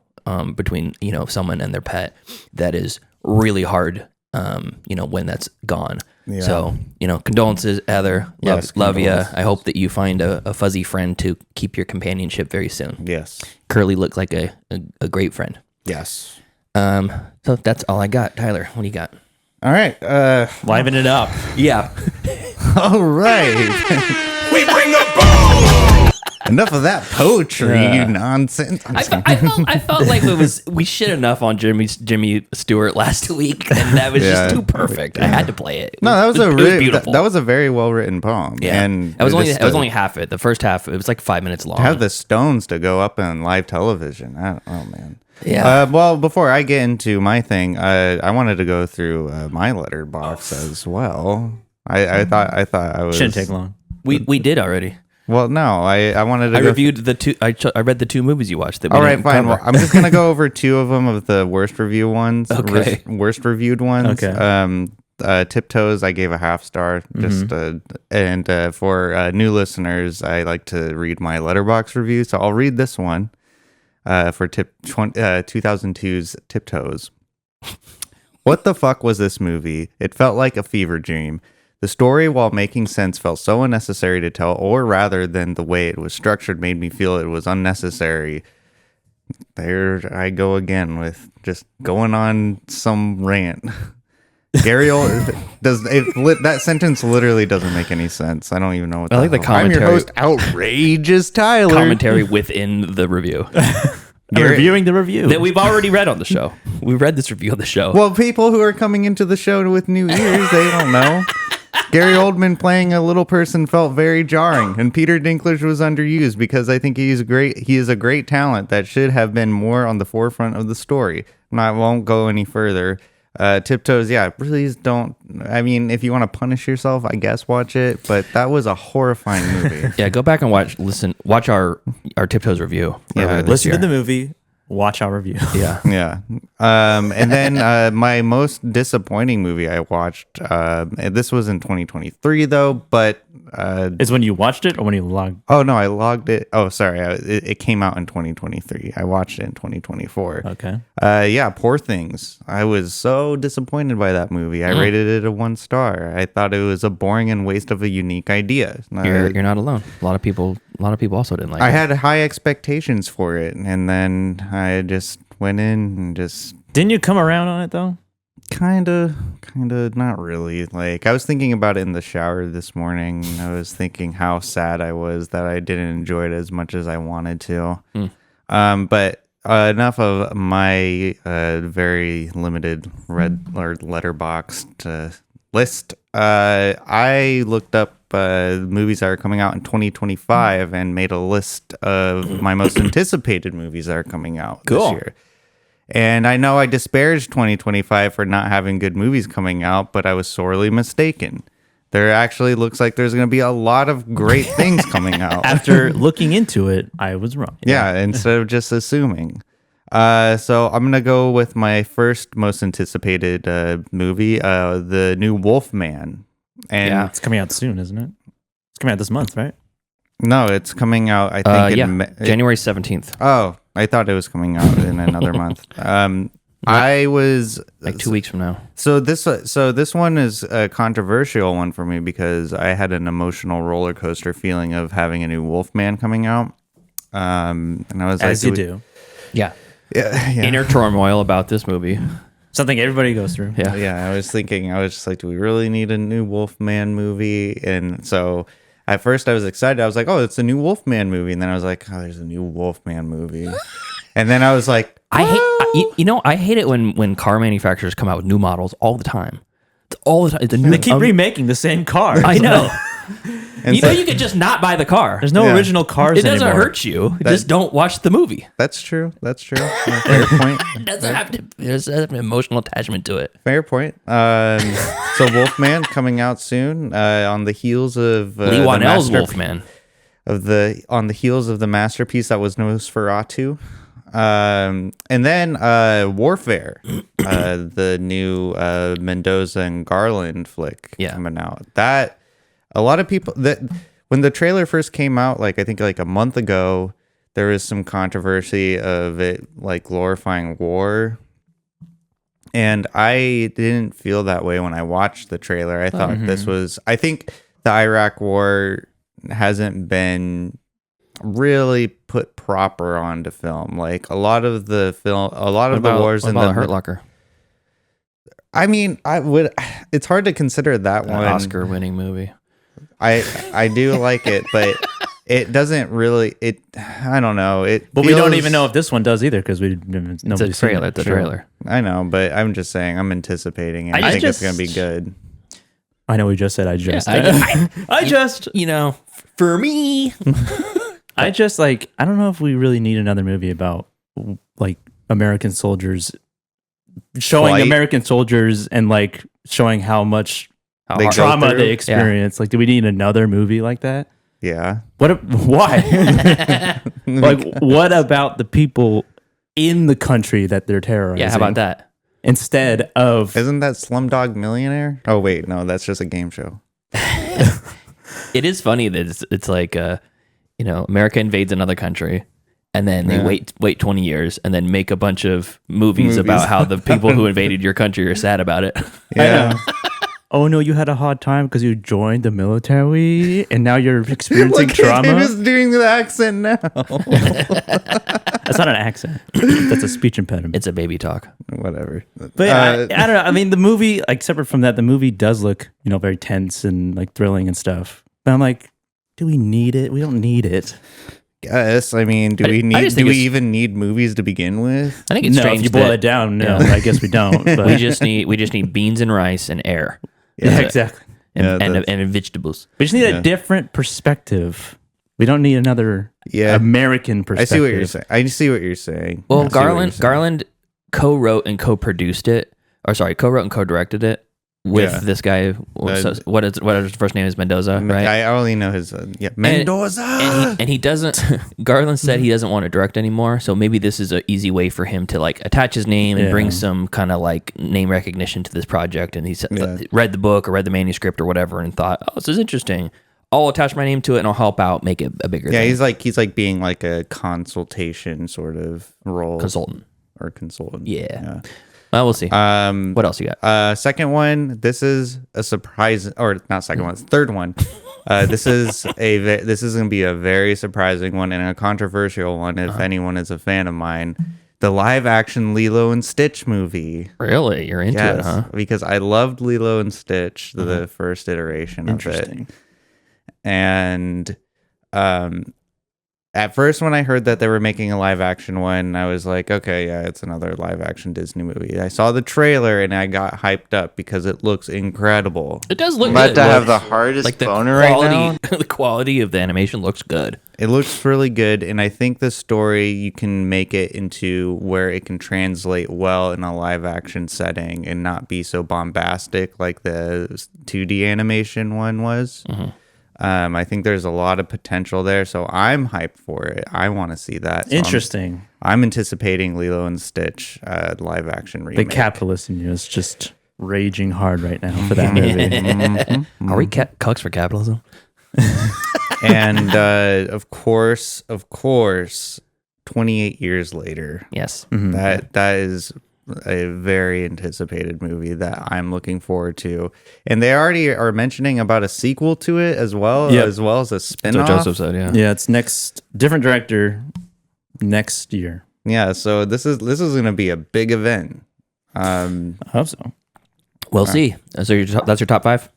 between someone and their pet that is really hard when that's gone. Yeah. So condolences, Heather. Love you. I hope that you find a fuzzy friend to keep your companionship very soon. Yes, Curly looked like a great friend. Yes. So that's all I got. Tyler, what do you got? All right, liven it up. Yeah. All right. We bring the bone. Enough of that poetry, you nonsense. I felt like we shit enough on Jimmy Stewart last week, and that was just too perfect. I had to play it. No, that was beautiful. That was a very well written poem. Yeah, and it was only half it. The first half, it was like 5 minutes long. To have the Stones to go up on live television. Oh man. Yeah. Well, before I get into my thing, I wanted to go through my letterbox as well. I thought I was shouldn't take long. We did already. Well, no, I wanted to. I reviewed the two. I read the two movies you watched. That we all right, fine. cover. Well, I'm just gonna go over two of them of the worst review ones. Okay. Worst reviewed ones. Okay. Tiptoes, I gave a half star. Just and for new listeners, I like to read my letterbox review, so I'll read this one. For 2002's Tiptoes. What the fuck was this movie? It felt like a fever dream. The story, while making sense, felt so unnecessary to tell, or rather than the way it was structured made me feel it was unnecessary. There I go again with just going on some rant. Gary that sentence literally doesn't make any sense. I don't even know what. I like the commentary. I'm your host, outrageous Tyler. Commentary within the review. Reviewing the review that we've already read on the show. We read this review on the show. Well, people who are coming into the show with new ears, they don't know. Gary Oldman playing a little person felt very jarring, and Peter Dinklage was underused because I think he is a great talent that should have been more on the forefront of the story. I won't go any further. Tiptoes, please don't. I mean, if you want to punish yourself, I guess watch it, but that was a horrifying movie. Yeah, go back and watch our Tiptoes review. Listen to the movie, watch our review. Yeah. And then my most disappointing movie I watched, this was in 2023 though, but is when you watched it or when you logged? Oh no, I logged it. Oh, sorry, it came out in 2023. I watched it in 2024. Okay. Poor Things. I was so disappointed by that movie. I rated it a 1 star. I thought it was a boring and waste of a unique idea. You're not alone. A lot of people also didn't like it. I had high expectations for it, and then I just went in and just. Didn't you come around on it though? Kinda, not really. Like, I was thinking about it in the shower this morning. I was thinking how sad I was that I didn't enjoy it as much as I wanted to. But enough of my very limited red or letterboxed list. I looked up movies that are coming out in 2025 and made a list of my most anticipated movies that are coming out this year. And I know I disparaged 2025 for not having good movies coming out, but I was sorely mistaken. There actually looks like there's going to be a lot of great things coming out. After looking into it, I was wrong. Yeah, instead of just assuming. So I'm going to go with my first most anticipated movie, the new Wolfman. And It's coming out soon, isn't it? It's coming out this month, right? No, it's coming out, I think, January 17th. Oh, I thought it was coming out in another month. I was like 2 weeks from now. So this one is a controversial one for me because I had an emotional roller coaster feeling of having a new Wolfman coming out. And I was As like, you do. Yeah. Yeah. Inner turmoil about this movie. Something everybody goes through. Yeah. I was just like, do we really need a new Wolfman movie? And so at first I was excited. I was like, oh, it's a new Wolfman movie. And then I was like, oh, there's a new Wolfman movie. And then I was like, I hate it when car manufacturers come out with new models all the time. It's all the time. They keep remaking the same car. I know. And you know you could just not buy the car. There's no original cars It doesn't anymore. hurt you. Just don't watch the movie. That's true. Fair point. It doesn't have to. There's an emotional attachment to it. Fair point. So Wolfman coming out soon on the heels of Lee Wanell's Wolfman. On the heels of the masterpiece that was Nosferatu. And then Warfare, the new Mendoza and Garland flick coming out. That a lot of people when the trailer first came out, I think a month ago, there was some controversy of it glorifying war. And I didn't feel that way when I watched the trailer. I thought I think the Iraq war hasn't been really put proper onto film. A lot of the wars in the Hurt Locker. I mean, it's hard to consider that one Oscar-winning movie. I do like it, but it doesn't really. I don't know. But we don't even know if this one does either because nobody's It's a trailer. It's a trailer. I know, but I'm just saying I'm anticipating it. I think it's gonna be good. I know we just said I just. For me. I don't know if we really need another movie about American soldiers showing American soldiers and showing how much trauma they experience. Do we need another movie like that? Yeah. Why? What about the people in the country that they're terrorizing? Yeah, how about that? Instead of... Isn't that Slumdog Millionaire? Oh, wait, no, that's just a game show. It is funny that it's America invades another country and then they wait 20 years and then make a bunch of movies about how the people who invaded your country are sad about it. Yeah. Oh no, you had a hard time because you joined the military and now you're experiencing trauma. You're just doing the accent now. That's not an accent. That's a speech impediment. It's a baby talk. Whatever. But I don't know. I mean, the movie, separate from that, the movie does look, very tense and thrilling and stuff. But I'm like, do we need it? We don't need it. Guess. I mean, do we even need movies to begin with? I think it's strange. If you boil it down, no, I guess we don't. But. we just need beans and rice and air. Yeah, exactly. And vegetables. We just need a different perspective. We don't need another American perspective. I see what you're saying. Well, Garland co-wrote and co-produced it. Or sorry, co-wrote and co-directed it with this guy. What his first name is Mendoza, right? I only know his Mendoza. And he doesn't. Garland said he doesn't want to direct anymore, so maybe this is an easy way for him to attach his name and bring some kind of name recognition to this project. And he read the book or read the manuscript or whatever and thought, oh, this is interesting. I'll attach my name to it and I'll help out, make it a bigger thing. Yeah, he's being a consultation sort of role. Consultant. Yeah. Well, we'll see. What else you got? Second one. This is a surprise, or not second one. It's third one. This is going to be a very surprising one and a controversial one. If anyone is a fan of mine, the live action Lilo and Stitch movie. Really, you're into it, huh? Because I loved Lilo and Stitch, the first iteration of it, and At first, when I heard that they were making a live action one, I was like, okay, yeah, it's another live action Disney movie. I saw the trailer and I got hyped up because it looks incredible. It does look I'm about good. to have the hardest boner right now. The quality of the animation looks good. It looks really good, and I think the story, you can make it into where it can translate well in a live action setting and not be so bombastic like the 2D animation one was. I think there's a lot of potential there, so I'm hyped for it. I want to see that. So Interesting. I'm anticipating Lilo and Stitch live action remake. The capitalist in you is just raging hard right now for that movie. Are we cucks for capitalism? And of course, 28 years later. Yes. That is a very anticipated movie that I'm looking forward to. And they already are mentioning about a sequel to it as well, as well as a spin-off. That's what Joseph said, yeah. Yeah, it's different director next year. Yeah, so this is going to be a big event. I hope so. We'll see. So that's your top 5?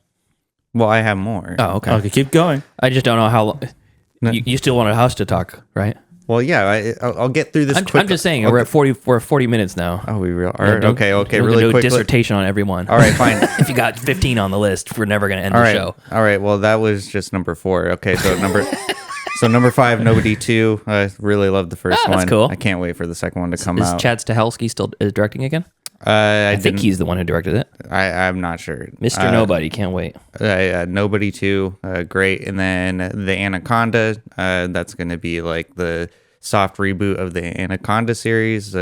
Well, I have more. Oh, okay. Okay, keep going. I just don't know how long. You still want us to talk, right? Well, yeah, I'll get through this quick. I'm just saying, we're at 40 minutes now. Oh, we real? Yeah, okay, we're really do quick. a dissertation on everyone. All right, fine. If you got 15 on the list, we're never going to end the show. All right, well, that was just number 4. Okay, so number 5, Nobody 2. I really love the first one. That's cool. I can't wait for the second one to come Is out. Chad Stahelski still directing again? I think he's the one who directed it. I'm not sure. Mr. Nobody, can't wait. Nobody 2, great. And then the Anaconda, that's going to be like the soft reboot of the Anaconda series.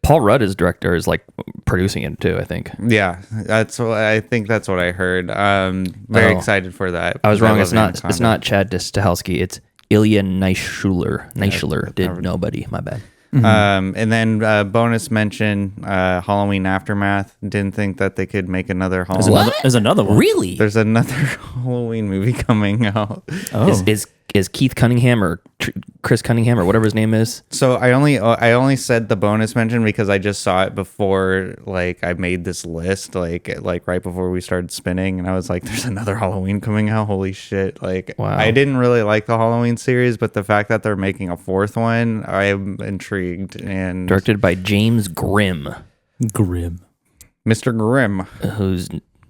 Paul Rudd is director, is like producing it too, I think. Yeah, I think that's what I heard. Very excited for that. I was wrong. It's Anaconda. not Chad Stahelski. It's Ilya Neischuler did Nobody. My bad. And then bonus mention, Halloween Aftermath. Didn't think that they could make another Halloween. There's another one. Really? There's another Halloween movie coming out. Oh. Is Keith Cunningham or Chris Cunningham or whatever his name is? So I only said the bonus mention because I just saw it before, like I made this list, like right before we started spinning, and I was like, "There's another Halloween coming out! Holy shit!" Like, wow. I didn't really like the Halloween series, but the fact that they're making a 4th one, I'm intrigued. And Directed by James Grimm, Mr. Grimm, who's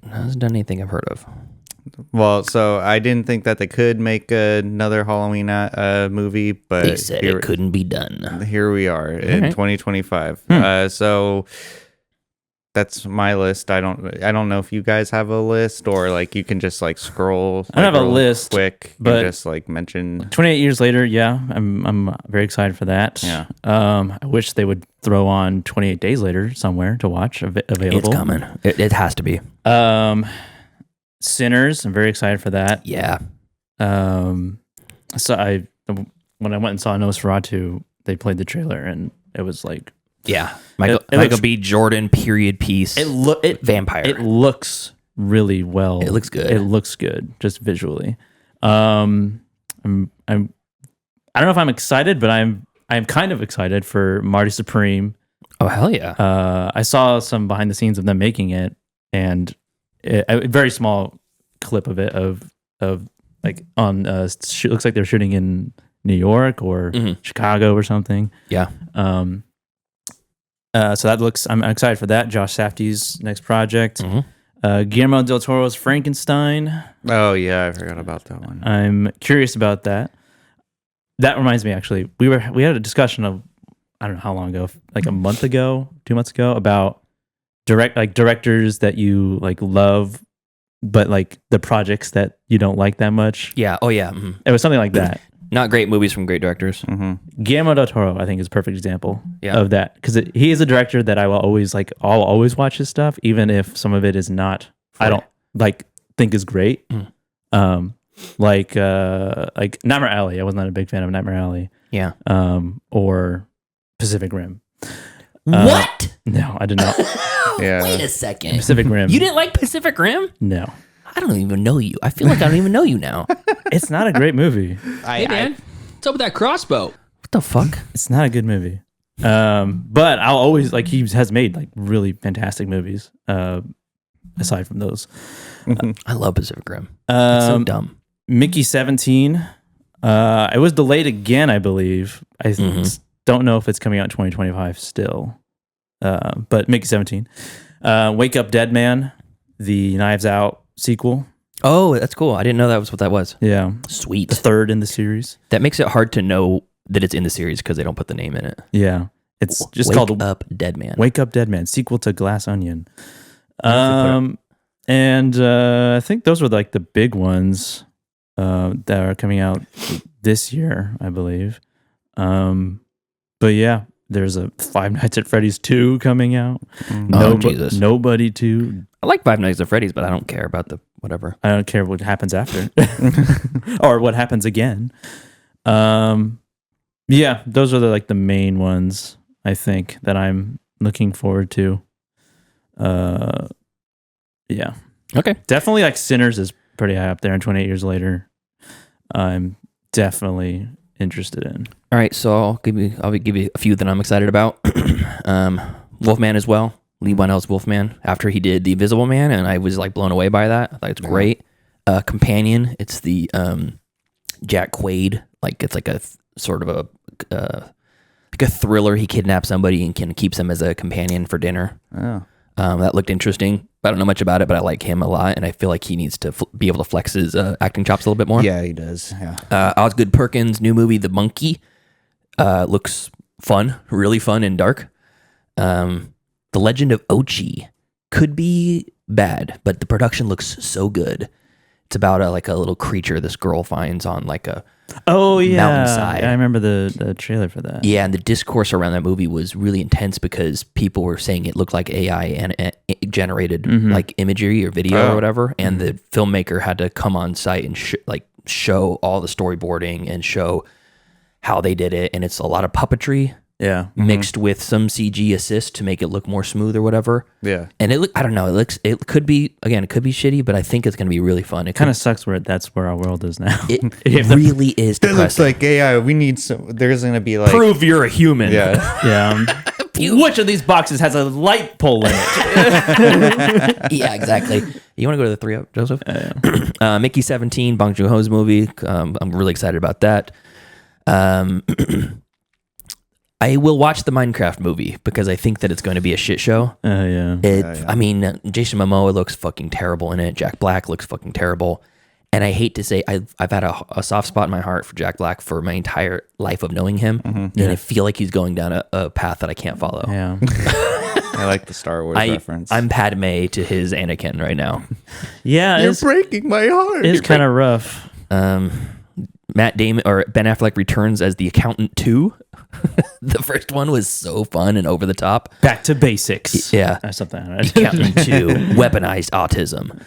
hasn't done anything I've heard of. Well, so I didn't think that they could make another Halloween movie, but They said it couldn't be done. Here we are in 2025. So that's my list. I don't know if you guys have a list, or like you can just like scroll. I don't have a list, quick, but and just like mention. 28 years later, yeah, I'm very excited for that. Yeah. I wish they would throw on 28 Days Later somewhere to watch available. It's coming. It has to be. Sinners, I'm very excited for that. Yeah. When I went and saw Nosferatu, they played the trailer and it was like, yeah, Michael B. Jordan period piece. Vampire. It looks really well. It looks good. It looks good just visually. I don't know if I'm excited, but I'm kind of excited for Marty Supreme. Oh hell yeah! I saw some behind the scenes of them making it, and a very small clip of it of like on looks like they're shooting in New York or Chicago or something. Yeah. So that looks. I'm excited for that. Josh Safdie's next project. Guillermo del Toro's Frankenstein. Oh yeah, I forgot about that one. I'm curious about that. That reminds me, actually, we had a discussion of, I don't know how long ago, like a month ago, 2 months ago, about directors that you like love, but like the projects that you don't like that much. Yeah. Oh yeah. It was something like that. Not great movies from great directors. Guillermo del Toro, I think, is a perfect example Yeah. of that, because he is a director that I will always like. I'll always watch his stuff, even if some of it is not. I don't like think is great. Like Nightmare Alley. I was not a big fan of Nightmare Alley. Yeah. Or Pacific Rim. What? No, I did not. Yeah. Wait a second. Pacific Rim. You didn't like Pacific Rim? No. I don't even know you. I feel like I don't even know you now. It's not a great movie. Hey man, what's up with that crossbow? What the fuck? It's not a good movie. But I'll always like, he has made like really fantastic movies. Aside from those, I love Pacific Rim. It's so dumb. Mickey 17. It was delayed again, I believe. I don't know if it's coming out in 2025 still. But Mickey 17. Wake Up Dead Man, the Knives Out sequel. Oh, that's cool. I didn't know that was what that was. Yeah. Sweet. The third in the series. That makes it hard to know that it's in the series because they don't put the name in it. Yeah. It's just Wake called Up Dead Man. Wake Up Dead Man, sequel to Glass Onion. And I think those were like the big ones that are coming out this year, I believe. But yeah, there's a Five Nights at Freddy's 2 coming out. Jesus. Nobody 2. I like Five Nights at Freddy's, but I don't care about the whatever. I don't care what happens after or what happens again. Yeah, those are the main ones I think that I'm looking forward to. Yeah. Okay. Definitely like Sinners is pretty high up there, and 28 Years Later I'm definitely interested in. All right, so I'll give you a few that I'm excited about. Wolfman as well. Lee Whannell's Wolfman after he did The Invisible Man, and I was like blown away by that. I thought it's great. Companion, it's the Jack Quaid, like it's like a sort of a like a thriller. He kidnaps somebody and keeps them as a companion for dinner. Oh. That looked interesting. I don't know much about it, but I like him a lot, and I feel like he needs to be able to flex his acting chops a little bit more. Yeah, he does. Yeah. Osgood Perkins' new movie, The Monkey, looks fun, really fun and dark. The Legend of Ochi could be bad, but the production looks so good. It's about a little creature this girl finds on like a mountainside. I remember the trailer for that. Yeah, and the discourse around that movie was really intense because people were saying it looked like AI and generated like imagery or video or whatever, and the filmmaker had to come on site and show all the storyboarding and show how they did it, and it's a lot of puppetry. Yeah. Mixed with some CG assist to make it look more smooth or whatever. Yeah. And I don't know, it could be shitty, but I think it's going to be really fun. It kind of sucks that's where our world is now. It really is That depressing. looks like AI. We need some, there's going to be like. Prove you're a human. Yeah. Yeah. Which of these boxes has a light pole in it? Yeah, exactly. You want to go to the 3-up, Joseph? Mickey 17, Bong Joon-ho's movie. I'm really excited about that. I will watch the Minecraft movie because I think that it's going to be a shit show. Yeah. I mean, Jason Momoa looks fucking terrible in it. Jack Black looks fucking terrible. And I hate to say, I've had a soft spot in my heart for Jack Black for my entire life of knowing him. And I feel like he's going down a path that I can't follow. Yeah. I like the Star Wars reference. I'm Padme to his Anakin right now. Yeah. You're breaking my heart. It's kind of rough. Matt Damon or Ben Affleck returns as the Accountant 2. The first one was so fun and over the top. Back to basics. Yeah. Or something. Accountant 2, weaponized autism.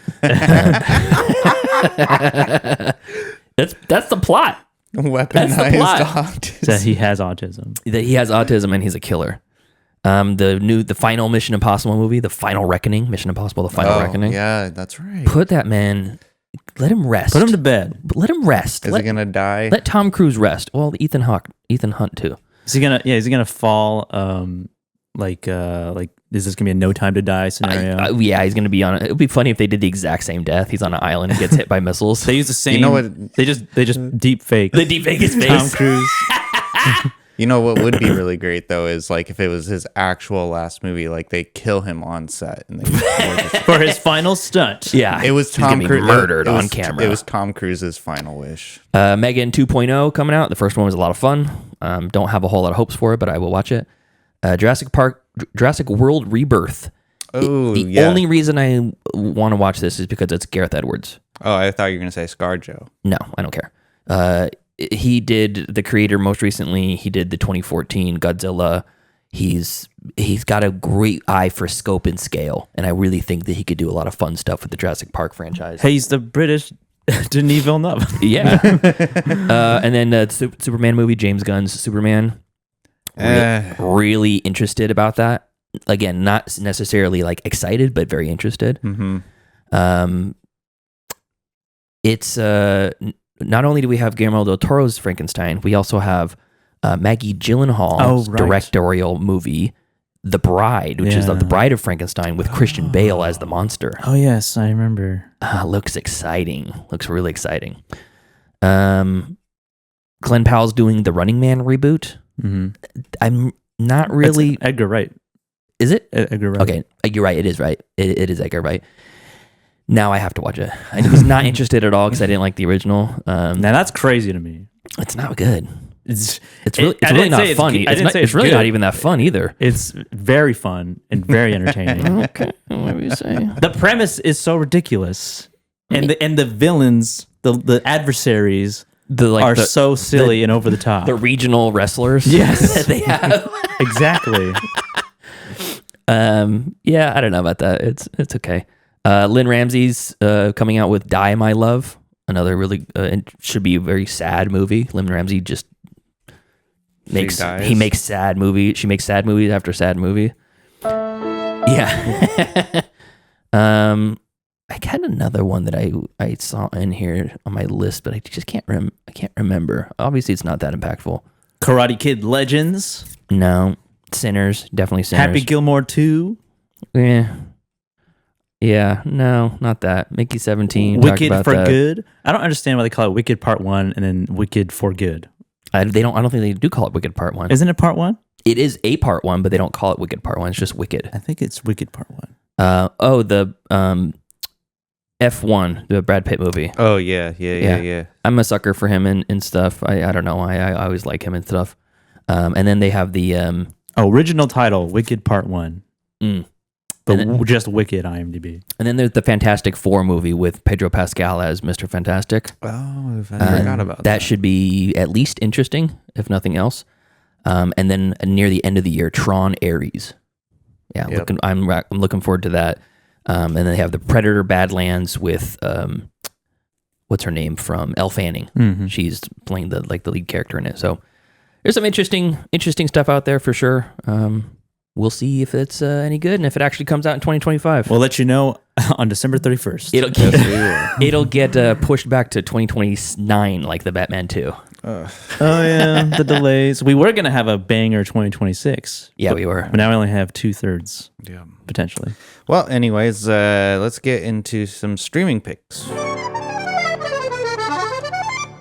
That's the plot. Weaponized autism. That he has autism. That he has autism and he's a killer. The final Mission Impossible movie, The Final Reckoning, Mission Impossible, The Final Reckoning. Yeah, that's right. Put that man, let him rest. Put him to bed. Let him rest. Is he gonna die? Let Tom Cruise rest. Well, Ethan Hunt too. Is he gonna fall? Is this gonna be a no time to die scenario? Yeah, he's gonna be on it. It would be funny if they did the exact same death. He's on an island and gets hit by missiles. They use the same. You know what? They just deep fake. They deep fake his face. Tom Cruise. You know what would be really great though is like if it was his actual last movie, like they kill him on set and they for his final stunt. Yeah, it was Tom Cruise murdered on camera. It was Tom Cruise's final wish. Megan 2.0 coming out. The first one was a lot of fun. Don't have a whole lot of hopes for it, but I will watch it. Jurassic World Rebirth. Oh, the only reason I want to watch this is because it's Gareth Edwards. Oh, I thought you were gonna say ScarJo. No, I don't care. He did the creator most recently. He did the 2014 Godzilla. He's got a great eye for scope and scale, and I really think that he could do a lot of fun stuff with the Jurassic Park franchise. Hey, he's the British Denis Villeneuve. Yeah. And then the Superman movie, James Gunn's Superman. Really interested about that. Again, not necessarily like excited, but very interested. Mm-hmm. It's not only do we have Guillermo del Toro's Frankenstein, we also have Maggie Gyllenhaal's directorial movie, The Bride, which is the Bride of Frankenstein with Christian Bale as the monster. Oh, yes, I remember. Looks exciting. Looks really exciting. Glenn Powell's doing the Running Man reboot. Mm-hmm. I'm not really... That's Edgar Wright. Is it? Edgar Wright. Okay, you're right. It is right. It is Edgar Wright. Now I have to watch it. I was not interested at all because I didn't like the original. Now that's crazy to me. It's not good. It's really not funny. It's really not even that fun either. It's very fun and very entertaining. Okay, what do you say? The premise is so ridiculous, and the villains, the adversaries, are so silly and over the top. The regional wrestlers, yes, that they have. Exactly. Yeah, I don't know about that. It's okay. Lynn Ramsey's coming out with Die My Love, another really should be a very sad movie. Lynn Ramsey just makes sad movies. She makes sad movies after sad movie. Yeah. I got another one that I saw in here on my list, but I just can't remember. Obviously, it's not that impactful. Karate Kid Legends. No. Sinners, definitely Sinners. Happy Gilmore 2. Yeah, no, not that. Mickey 17. Wicked for that. Good. I don't understand why they call it Wicked Part 1 and then Wicked for Good. I don't think they do call it Wicked Part 1. Isn't it Part 1? It is a Part 1, but they don't call it Wicked Part 1. It's just Wicked. I think it's Wicked Part 1. The F1, the Brad Pitt movie. Oh, yeah. I'm a sucker for him and stuff. I don't know why. I always like him and stuff. And then they have the... original title, Wicked Part 1. But just Wicked IMDb. And then there's the Fantastic Four movie with Pedro Pascal as Mr. Fantastic. Oh, I forgot about that. That should be at least interesting, if nothing else. And then near the end of the year, Tron Ares. Yeah, I'm looking forward to that. And then they have the Predator Badlands with what's her name from Elle Fanning. Mm-hmm. She's playing the lead character in it. So there's some interesting stuff out there for sure. We'll see if it's any good and if it actually comes out in 2025. We'll let you know on December 31st. It'll get pushed back to 2029 like the Batman 2. Oh yeah, the delays. We were going to have a banger 2026. Yeah, we were. But now we only have 2/3 potentially. Well, anyways, let's get into some streaming picks.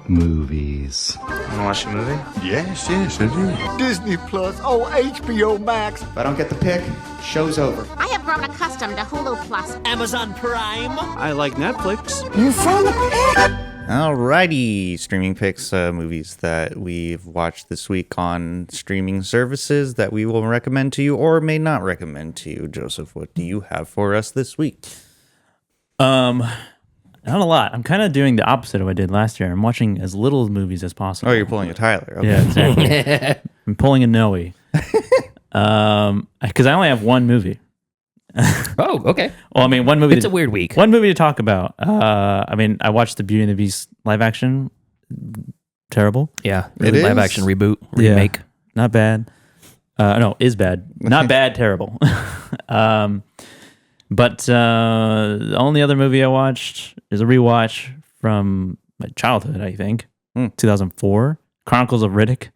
Movies. Want to watch a movie? Yes, I do. Disney Plus. Oh, HBO Max. If I don't get the pick, show's over. I have grown accustomed to Hulu Plus. Amazon Prime. I like Netflix. You found the pick. Alrighty, streaming picks, movies that we've watched this week on streaming services that we will recommend to you or may not recommend to you. Joseph, what do you have for us this week? Not a lot. I'm kind of doing the opposite of what I did last year. I'm watching as little movies as possible. Oh, you're pulling a Tyler. Okay. Yeah, exactly. I'm pulling a Noe. Because I only have one movie. Oh, okay. Well, I mean, one movie. It's a weird week. One movie to talk about. I mean, I watched the Beauty and the Beast live action. Terrible. Yeah, really live action reboot, remake. Yeah, not bad. No, is bad. Not bad, terrible. But the only other movie I watched is a rewatch from my childhood, I think. 2004. Chronicles of Riddick.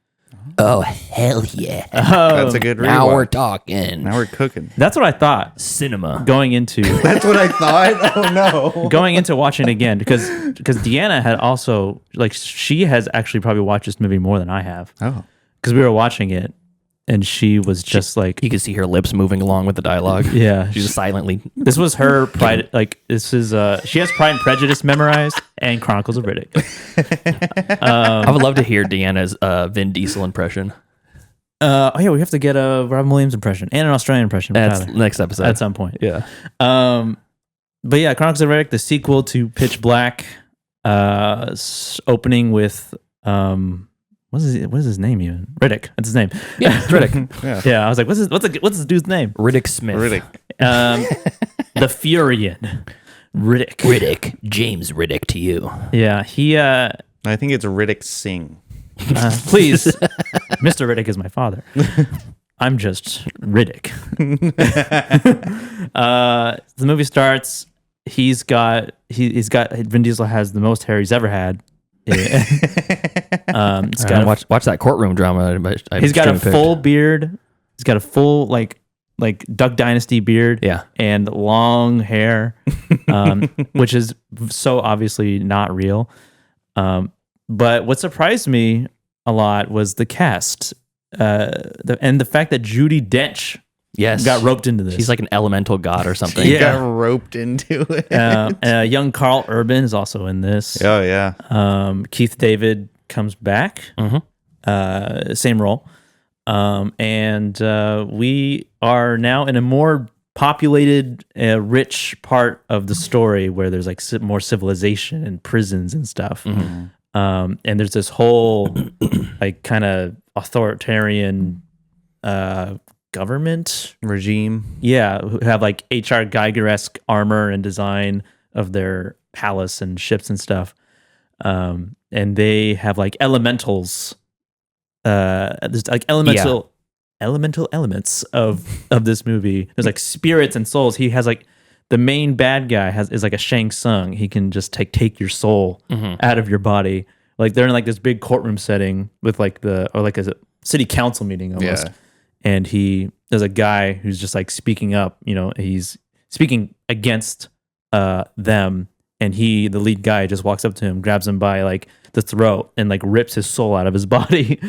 Oh, hell yeah. That's a good rewatch. Now we're talking. Now we're cooking. That's what I thought. Cinema. Going into... That's what I thought? Oh, no. Going into watching it again, because Deanna had also... she has actually probably watched this movie more than I have. Oh. Because we were watching it. And she was just you could see her lips moving along with the dialogue. Yeah. She's just silently. This was her Pride. This is, she has Pride and Prejudice memorized and Chronicles of Riddick. I would love to hear Deanna's Vin Diesel impression. Oh, yeah, we have to get a Robin Williams impression and an Australian impression. That's next episode. At some point. Yeah. But yeah, Chronicles of Riddick, the sequel to Pitch Black, opening with. What is his name even? Riddick. That's his name. Yeah, it's Riddick. Yeah, I was like, what's this dude's name? Riddick Smith. Riddick. The Furian. Riddick. Riddick. James Riddick to you. Yeah, he... I think it's Riddick Singh. Please. Mr. Riddick is my father. I'm just Riddick. The movie starts. He's got Vin Diesel has the most hair he's ever had. Yeah. Watch that courtroom drama. He's got a full beard. He's got a full like Duck Dynasty beard. Yeah, and long hair, which is so obviously not real. But But what surprised me a lot was the cast, and the fact that Judi Dench got roped into this. She's like an elemental god or something. She got roped into it. Young Carl Urban is also in this. Oh yeah. Keith David comes back. Same role. And we are now in a more populated, rich part of the story where there's like more civilization and prisons and stuff. And there's this whole like kind of authoritarian government regime. Yeah, who have like H.R. Geiger-esque armor and design of their palace and ships and stuff. And they have like elementals. There's like elemental elements of this movie. There's like spirits and souls. He has like the main bad guy is like a Shang Tsung. He can just take your soul out of your body. Like they're in like this big courtroom setting with like a city council meeting almost. Yeah. And there's a guy who's just like speaking up. You know, he's speaking against them. And the lead guy, just walks up to him, grabs him by like the throat, and like rips his soul out of his body.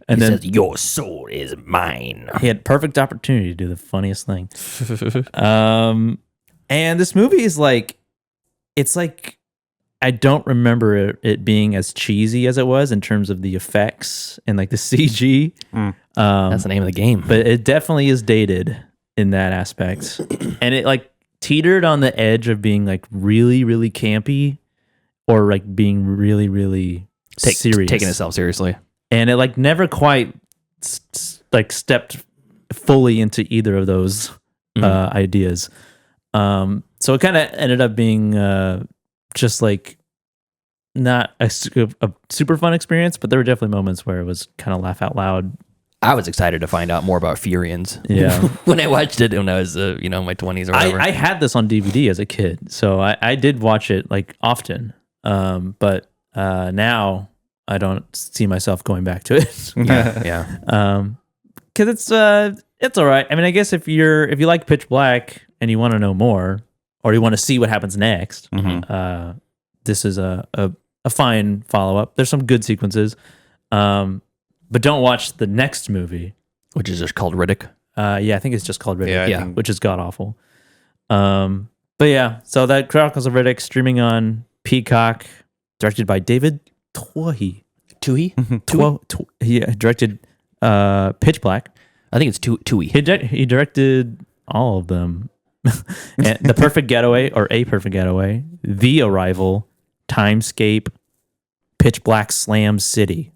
And then says, "Your soul is mine." He had perfect opportunity to do the funniest thing. And this movie is like, it's like, I don't remember it being as cheesy as it was in terms of the effects and like the CG. That's the name of the game. But it definitely is dated in that aspect. And it like teetered on the edge of being like really, really campy or like being really, really serious. Taking itself seriously. And it like never quite like stepped fully into either of those ideas. So it kind of ended up being just like not a super fun experience, but there were definitely moments where it was kind of laugh out loud. I was excited to find out more about Furians. Yeah. When I watched it when I was, in my 20s or whatever. I had this on DVD as a kid, so I did watch it like often. But now I don't see myself going back to it. Yeah. Because it's all right. I mean, I guess if you like Pitch Black and you want to know more, or you want to see what happens next, this is a fine follow up. There's some good sequences. But don't watch the next movie, which is just called Riddick. Yeah, I think it's just called Riddick. Yeah, which is god awful. But yeah, so that Chronicles of Riddick streaming on Peacock, directed by David Twohy. He directed Pitch Black. I think it's Twohy. He directed all of them. And The Perfect Getaway, or A Perfect Getaway, The Arrival, Timescape, Pitch Black Slam City.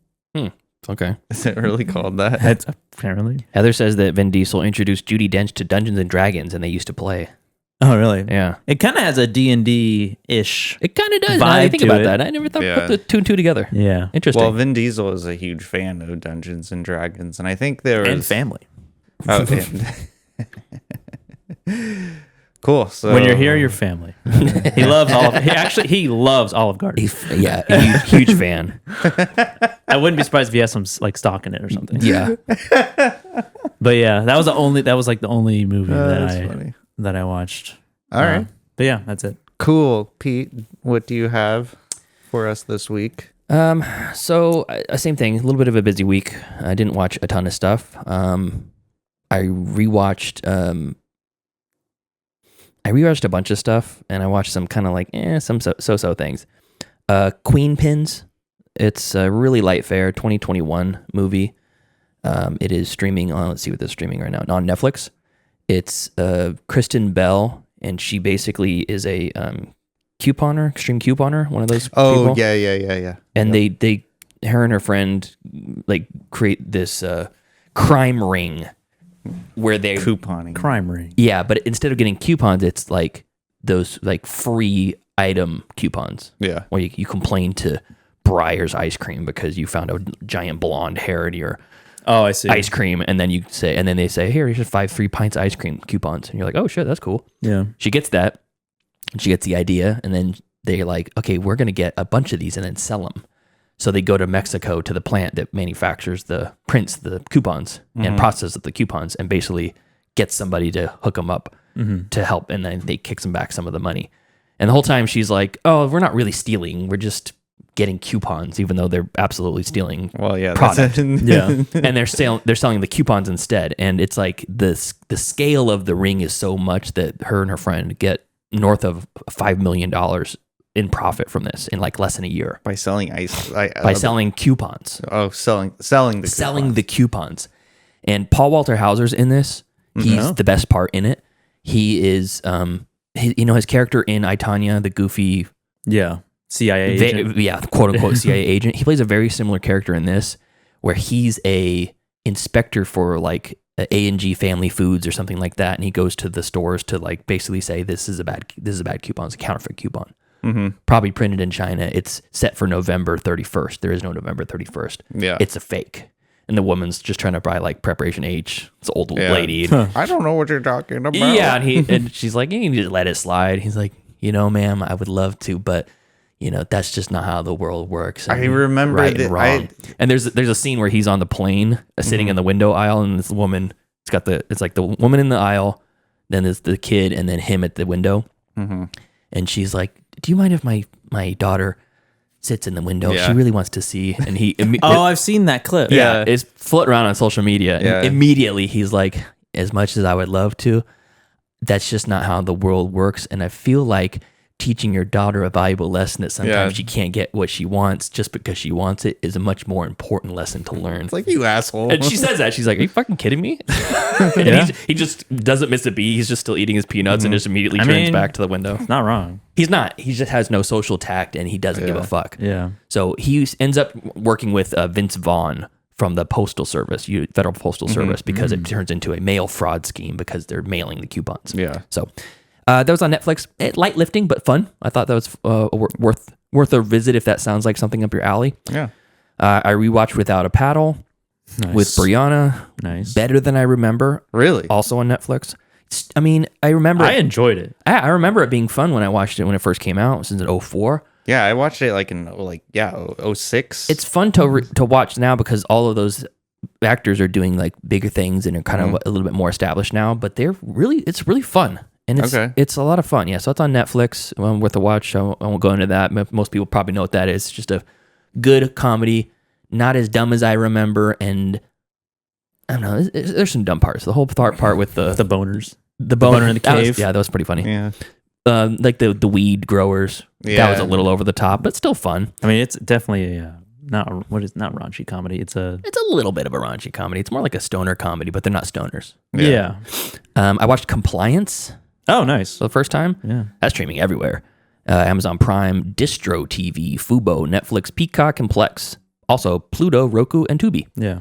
Okay. Is it really called that? That's apparently. Heather says that Vin Diesel introduced Judi Dench to Dungeons and Dragons, and they used to play. Oh, really? Yeah. It kind of has a D&D-ish. It kind of does. Now I think about that. I never thought put the two and two together. Yeah. Interesting. Well, Vin Diesel is a huge fan of Dungeons and Dragons, and I think and family. Oh, cool. So when you're here, you're family. He loves he loves Olive Garden. A huge fan. I wouldn't be surprised if he has some like stock in it or something. Yeah. But yeah, that was the only movie that I watched. All right. But yeah, that's it. Cool. Pete, what do you have for us this week? So same thing, a little bit of a busy week. I didn't watch a ton of stuff. I rewatched a bunch of stuff, and I watched some kind of like some so things. Queenpins. It's a really light fare 2021 movie. It is streaming on, let's see what it's streaming right now, on Netflix. It's Kristen Bell, and she basically is a couponer, extreme couponer, one of those people. Yeah. And her and her friend like create this crime ring where they couponing. Crime ring. Yeah, but instead of getting coupons, it's like those like free item coupons. Yeah. Where you complain to Breyer's ice cream because you found a giant blonde hair in your I see. ice cream, and then they say, "Here, here's 5 free pints of ice cream coupons," and you're like, "Oh shit, that's cool." Yeah. She gets that, and she gets the idea, and then they're like, "Okay, we're gonna get a bunch of these and then sell them." So they go to Mexico to the plant that manufactures the coupons and processes the coupons, and basically gets somebody to hook them up to help, and then they kicks them back some of the money. And the whole time she's like, "Oh, we're not really stealing. We're just getting coupons, even though they're absolutely stealing Well, product. Yeah. And they're selling the coupons instead. And it's like the scale of the ring is so much that her and her friend get north of $5 million in profit from this in like less than a year by selling ice. Selling coupons. Oh, selling the coupons. And Paul Walter Hauser's in this. He's the best part in it. He is, his character in I, Tonya, the goofy, CIA agent. quote unquote CIA agent. He plays a very similar character in this, where he's a inspector for like A&G Family Foods or something like that, and he goes to the stores to like basically say this is a bad coupon, it's a counterfeit coupon. Probably printed in China. It's set for November 31st. There is no November 31st. Yeah, it's a fake. And the woman's just trying to buy like Preparation H. It's an old lady. I don't know what you're talking about. Yeah, and she's like, you can just let it slide. He's like, ma'am, I would love to, but that's just not how the world works. I remember right and wrong. And there's a scene where he's on the plane, sitting in the window aisle, and this woman, it's like the woman in the aisle, then there's the kid, and then him at the window. And she's like, do you mind if my daughter sits in the window? Yeah. She really wants to see. And he I've seen that clip. Yeah, it's floating around on social media. Yeah. And immediately he's like, as much as I would love to, that's just not how the world works. And I feel like teaching your daughter a valuable lesson that sometimes she can't get what she wants just because she wants it is a much more important lesson to learn. It's like, you asshole. And she says that. She's like, are you fucking kidding me? And he just doesn't miss a beat. He's just still eating his peanuts and just immediately turns back to the window. Not wrong. He's not. He just has no social tact, and he doesn't give a fuck. Yeah. So he ends up working with Vince Vaughn from the Postal Service, Federal Postal Service, because it turns into a mail fraud scheme because they're mailing the coupons. Yeah. So that was on Netflix. Light lifting, but fun. I thought that was worth a visit if that sounds like something up your alley. Yeah. I rewatched Without a Paddle with Brianna. Nice. Better than I remember. Really? Also on Netflix. I mean, I remember. I enjoyed it. I remember it being fun when I watched it when it first came out, since in 2004. Yeah, I watched it in 2006. It's fun to watch now because all of those actors are doing like bigger things and are kind of a little bit more established now. But it's really fun, and it's a lot of fun. Yeah, so it's on Netflix. Worth a watch. I won't go into that. Most people probably know what that is. It's just a good comedy, not as dumb as I remember, and I don't know. There's some dumb parts. The whole part with the boners. The boner in the cave. That was pretty funny. Yeah. Like the weed growers. Yeah. That was a little over the top, but still fun. I mean, it's definitely not raunchy comedy. It's a little bit of a raunchy comedy. It's more like a stoner comedy, but they're not stoners. Yeah. I watched Compliance. Oh, nice. For the first time. Yeah. That's streaming everywhere. Amazon Prime, DistroTV, Fubo, Netflix, Peacock, and Plex. Also Pluto, Roku, and Tubi. Yeah.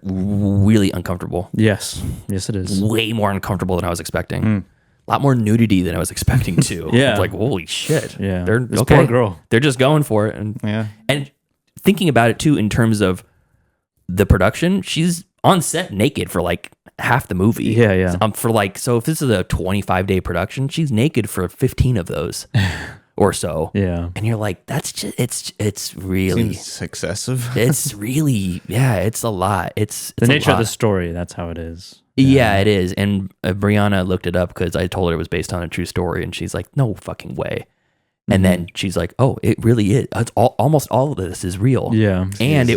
Really uncomfortable. Yes, it is. Way more uncomfortable than I was expecting. A lot more nudity than I was expecting too. Yeah. It's like, holy shit. Yeah. They're This okay. poor girl. They're just going for it. And thinking about it too, in terms of the production, she's on set naked for like half the movie. Yeah. So if this is a 25-day production, she's naked for 15 of those. Or so. Yeah. And you're like, that's just, it's really. Seems excessive. It's really, it's a lot. It's the nature of the story. That's how it is. Yeah, it is. And Brianna looked it up because I told her it was based on a true story. And she's like, no fucking way. And then she's like, oh, it really is. It's almost all of this is real. Yeah. And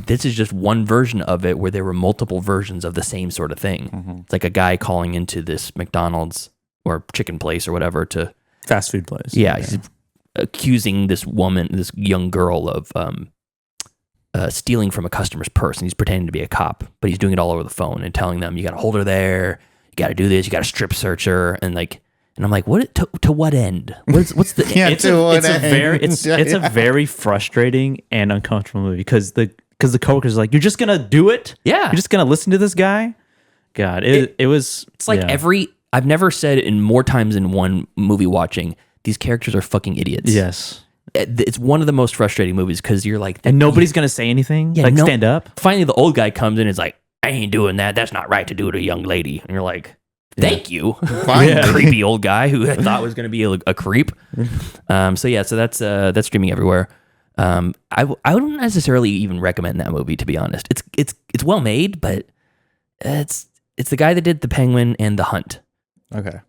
this is just one version of it where there were multiple versions of the same sort of thing. It's like a guy calling into this McDonald's or chicken place or whatever to. Fast food place. Yeah. He's accusing this young girl of stealing from a customer's purse, and he's pretending to be a cop, but he's doing it all over the phone and telling them, you got to hold her there, you got to do this, you got to strip search her, and I'm like, what to what end? What's the it's a very frustrating and uncomfortable movie because the coworker's like, you're just gonna do it? Yeah, you're just gonna listen to this guy? God, it was. It's like I've never said in more times in one movie watching, these characters are fucking idiots. Yes. It's one of the most frustrating movies because you're like... And nobody's going to say anything? Yeah, stand up? Finally, the old guy comes in and is like, I ain't doing that. That's not right to do to a young lady. And you're like, thank you. Creepy old guy who I thought was going to be a creep. So that's streaming everywhere. I wouldn't necessarily even recommend that movie, to be honest. It's well made, but it's the guy that did The Penguin and The Hunt. Okay.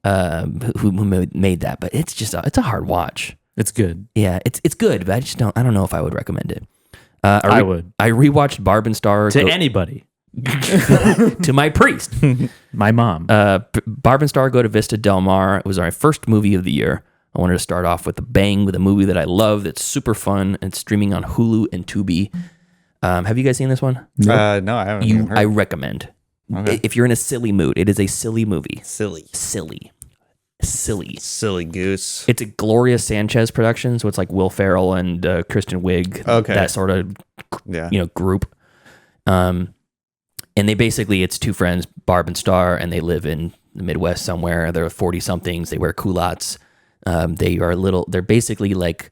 Who made that, but it's a hard watch. It's good. Yeah, it's good, but I don't know if I would recommend it. I would. I rewatched Barb and Star To anybody. to my priest. My mom. Barb and Star Go to Vista Del Mar. It was our first movie of the year. I wanted to start off with a bang with a movie that I love that's super fun and streaming on Hulu and Tubi. Have you guys seen this one? No, I haven't even heard. I recommend. Okay. If you're in a silly mood, it is a silly movie. Silly goose. It's a Gloria Sanchez production, so it's like Will Ferrell and Kristen Wiig, that sort of group. And they basically, it's two friends, Barb and Star, and they live in the Midwest somewhere. They're 40-somethings. They wear culottes. They're basically like,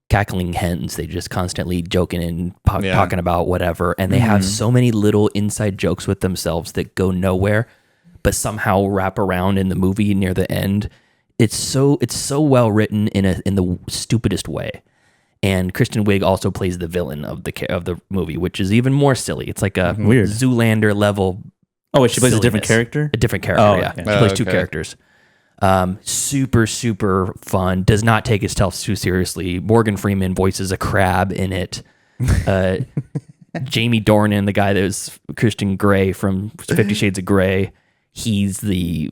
cackling hens. They just constantly joking and talking about whatever. And they have so many little inside jokes with themselves that go nowhere, but somehow wrap around in the movie near the end. It's so well written in the stupidest way. And Kristen Wiig also plays the villain of the movie, which is even more silly. It's like a weird Zoolander level. Oh, wait, she plays a different character? A different character, She plays two characters. Super, super fun. Does not take itself too seriously. Morgan Freeman voices a crab in it. Jamie Dornan, the guy that was Christian Grey from 50 Shades of Grey, he's the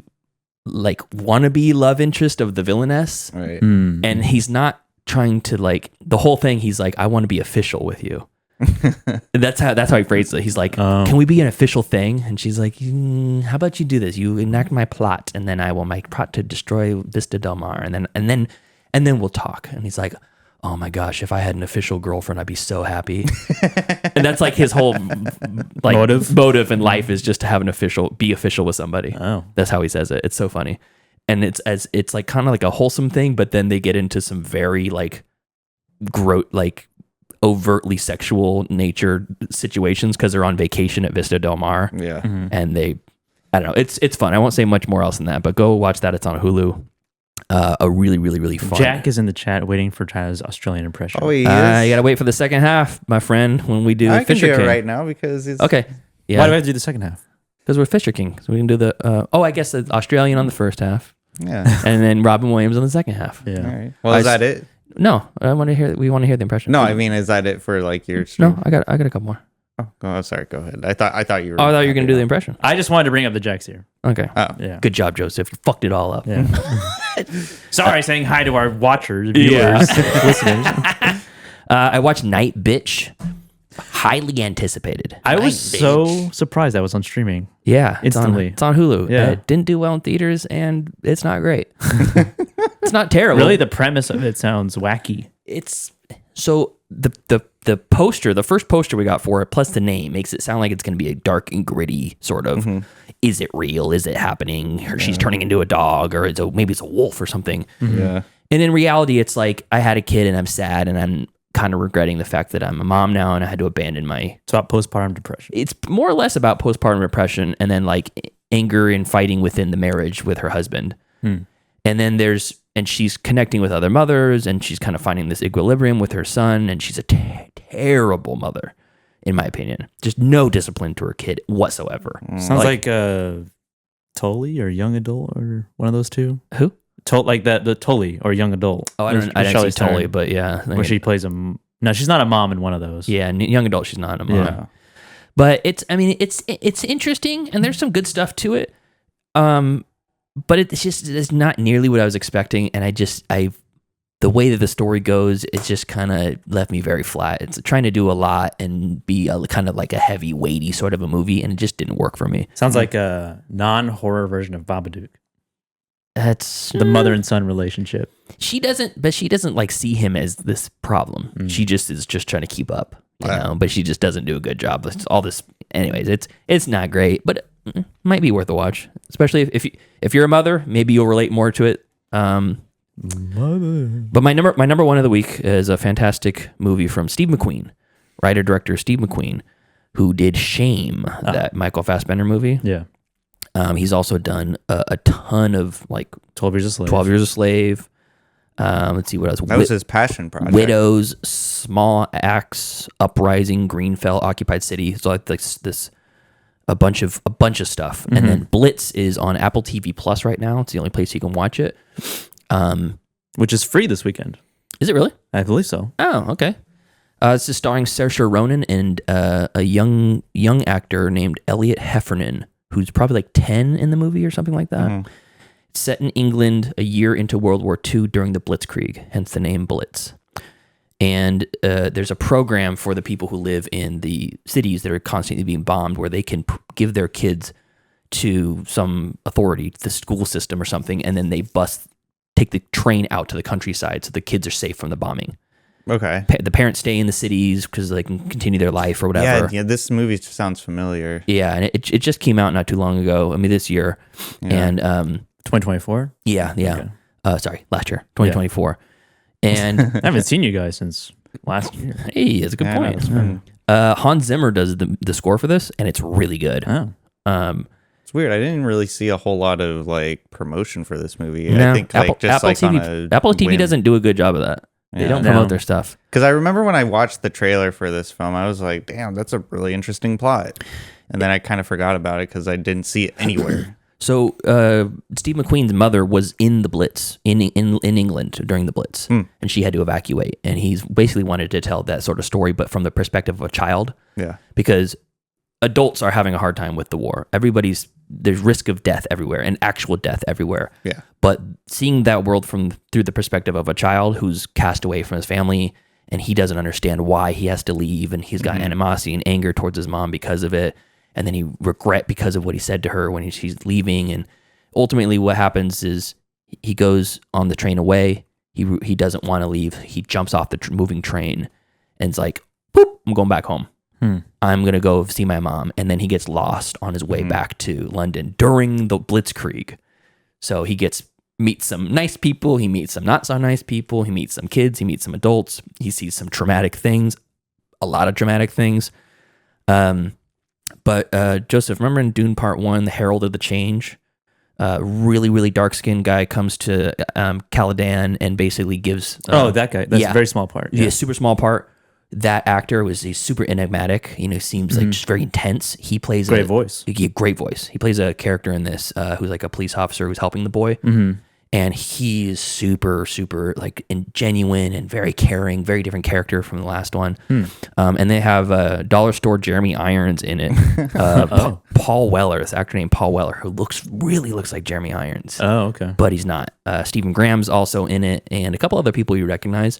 wannabe love interest of the villainess. Right. And he's not trying to the whole thing. He's like, I want to be official with you. That's how he phrases it. He's like, can we be an official thing? And she's like, how about you do this? You enact my plot, and then I will make plot to destroy Vista Del Mar, and then we'll talk. And he's like, oh my gosh, if I had an official girlfriend, I'd be so happy. And that's like his whole motive in life is just to have be official with somebody. Oh, that's how he says it. It's so funny. And it's like kind of like a wholesome thing, but then they get into some very overtly sexual nature situations because they're on vacation at Vista Del Mar. Yeah. And I don't know. It's fun. I won't say much more else than that, but go watch that. It's on Hulu. A really, really, really fun. Jack is in the chat waiting for Tyler's Australian impression. Oh, he is? You gotta wait for the second half, my friend, when we do Fisher King. I can do it right now because it's... Okay. Yeah. Why do I have to do the second half? Because we're Fisher King. So we can do the... I guess the Australian on the first half. Yeah. And then Robin Williams on the second half. Yeah. All right. Well, is that it? No, we want to hear the impression. No, I mean, is that it for your stream? No, I got a couple more. Oh, sorry. Go ahead. I thought you were. Oh, I thought you were going to do the impression. I just wanted to bring up the Jack's here. Okay. Oh, yeah. Good job, Joseph. You fucked it all up. Yeah. Sorry, saying hi to our watchers, viewers, listeners. I watched Nightbitch. Highly anticipated. I was so surprised that was on streaming. Yeah, instantly. It's on Hulu. Yeah, it didn't do well in theaters, and it's not great. It's not terrible. Really, the premise of it sounds wacky. It's so the poster, the first poster we got for it, plus the name, makes it sound like it's going to be a dark and gritty sort of. Mm-hmm. Is it real? Is it happening? Or she's turning into a dog, or maybe it's a wolf or something. Mm-hmm. Yeah. And in reality, it's like I had a kid, and I'm sad, and I'm kind of regretting the fact that I'm a mom now, and I had to abandon my. It's about postpartum depression. It's more or less about postpartum depression, and then like anger and fighting within the marriage with her husband. And then and she's connecting with other mothers, and she's kind of finding this equilibrium with her son, and she's a terrible mother, in my opinion. Just no discipline to her kid whatsoever. Sounds like Tully or Young Adult or one of those two. Who? Like the Tully or Young Adult. Oh, I didn't see Tully, but yeah. Where she plays no, she's not a mom in one of those. Yeah, Young Adult, she's not a mom. Yeah. But it's interesting, and there's some good stuff to it. But it's not nearly what I was expecting, and the way that the story goes, it just kind of left me very flat. It's trying to do a lot and be kind of like a heavy, weighty sort of a movie, and it just didn't work for me. Sounds like a non-horror version of Babadook. That's the mother and son relationship. She doesn't like see him as this problem. She just is just trying to keep up, you know. But she just doesn't do a good job. It's all this, anyways. It's not great, but it might be worth a watch, especially if you're a mother. Maybe you'll relate more to it. Mother. But my number one of the week is a fantastic movie from Steve McQueen, writer director Steve McQueen, who did Shame, that Michael Fassbender movie. Yeah. He's also done a ton of like 12 Years a Slave. 12 Years a Slave. Let's see what else. That was his passion project. Widows, Small Axe, Uprising, Greenfell, Occupied City. So like this a bunch of stuff. Mm-hmm. And then Blitz is on Apple TV Plus right now. It's the only place you can watch it. which is free this weekend. Is it really? I believe so. Oh, okay. This is starring Saoirse Ronan and a young actor named Elliot Heffernan, who's probably like 10 in the movie or something like that. Mm-hmm. It's set in England a year into World War II during the Blitzkrieg, hence the name Blitz. And there's a program for the people who live in the cities that are constantly being bombed where they can give their kids to some authority, the school system or something, and then they take the train out to the countryside so the kids are safe from the bombing. Okay. The parents stay in the cities because they can continue their life or whatever. Yeah, this movie sounds familiar. Yeah, and it just came out not too long ago. I mean, this year. Yeah. And 2024? Yeah. Okay. Sorry, last year, 2024. Yeah. And I haven't seen you guys since last year. Hey, that's a good point. Hans Zimmer does the score for this, and it's really good. Oh. It's weird. I didn't really see a whole lot of like promotion for this movie. No, I think Apple TV doesn't do a good job of that. They don't promote their stuff. Because I remember when I watched the trailer for this film, I was like, damn, that's a really interesting plot. And then I kind of forgot about it because I didn't see it anywhere. So Steve McQueen's mother was in the Blitz in England during the Blitz, and she had to evacuate. And he's basically wanted to tell that sort of story, but from the perspective of a child. Yeah. Because adults are having a hard time with the war. There's risk of death everywhere and actual death everywhere. Yeah. But seeing that world through the perspective of a child who's cast away from his family and he doesn't understand why he has to leave, and he's got animosity and anger towards his mom because of it. And then he regret because of what he said to her when she's leaving. And ultimately what happens is he goes on the train away. He doesn't want to leave. He jumps off the moving train and it's like, boop, I'm going back home. I'm going to go see my mom. And then he gets lost on his way back to London during the Blitzkrieg. So he meets some nice people. He meets some not so nice people. He meets some kids. He meets some adults. He sees some traumatic things, a lot of traumatic things. But Joseph, remember in Dune Part 1, the Herald of the Change? Really, really dark-skinned guy comes to Caladan and basically gives... that guy. That's a very small part. Yeah, super small part. That actor he's super enigmatic. Seems like just very intense. He plays great voice. Great voice. He plays a character in this who's like a police officer who's helping the boy. Mm-hmm. And he's super, super like genuine and very caring, very different character from the last one. And they have dollar store Jeremy Irons in it. Paul Weller, this actor named Paul Weller, who really looks like Jeremy Irons. Oh, okay. But he's not. Stephen Graham's also in it, and a couple other people you recognize.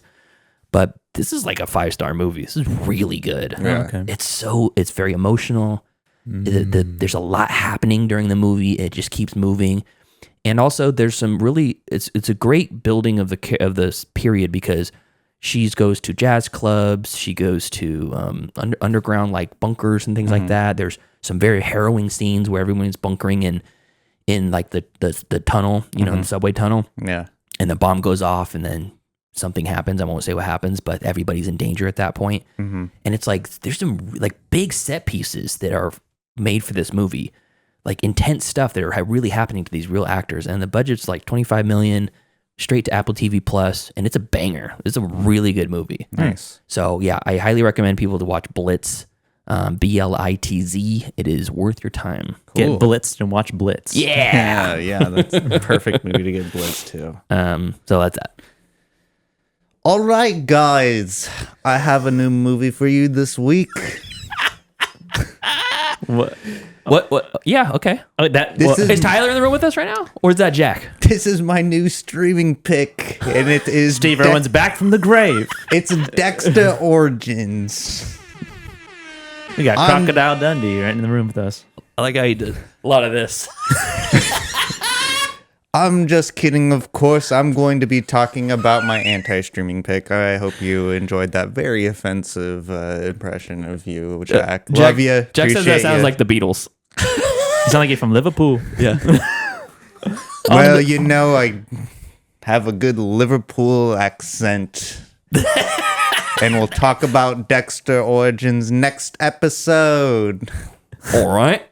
But this is like a 5-star movie. This is really good. Yeah. Okay. It's very emotional. There's a lot happening during the movie. It just keeps moving. And also, there's some it's a great building of this period because she goes to jazz clubs, she goes to underground like bunkers and things like that. There's some very harrowing scenes where everyone's bunkering in like the tunnel, the subway tunnel. Yeah, and the bomb goes off, and then something happens. I won't say what happens, but everybody's in danger at that point. And it's like there's some like big set pieces that are made for this movie. Like intense stuff that are really happening to these real actors, and the budget's like $25 million, straight to Apple TV Plus, and it's a banger. It's a really good movie. Nice. So yeah, I highly recommend people to watch Blitz, Blitz. It is worth your time. Cool. Get blitzed and watch Blitz. Yeah, yeah, that's a perfect movie to get blitzed to. So that's that. All right, guys, I have a new movie for you this week. What? Yeah, okay. Is Tyler in the room with us right now? Or is that Jack? This is my new streaming pick, and it is Steve Irwin's back from the grave. It's Dexter Origins. We got Crocodile Dundee right in the room with us. I like how you did a lot of this. I'm just kidding, of course. I'm going to be talking about my anti-streaming pick. I hope you enjoyed that very offensive impression of you, Jack. Love you. Jack says that sounds like the Beatles. You sound like you're from Liverpool. Yeah. Well, I have a good Liverpool accent. And we'll talk about Dexter Origins next episode. All right.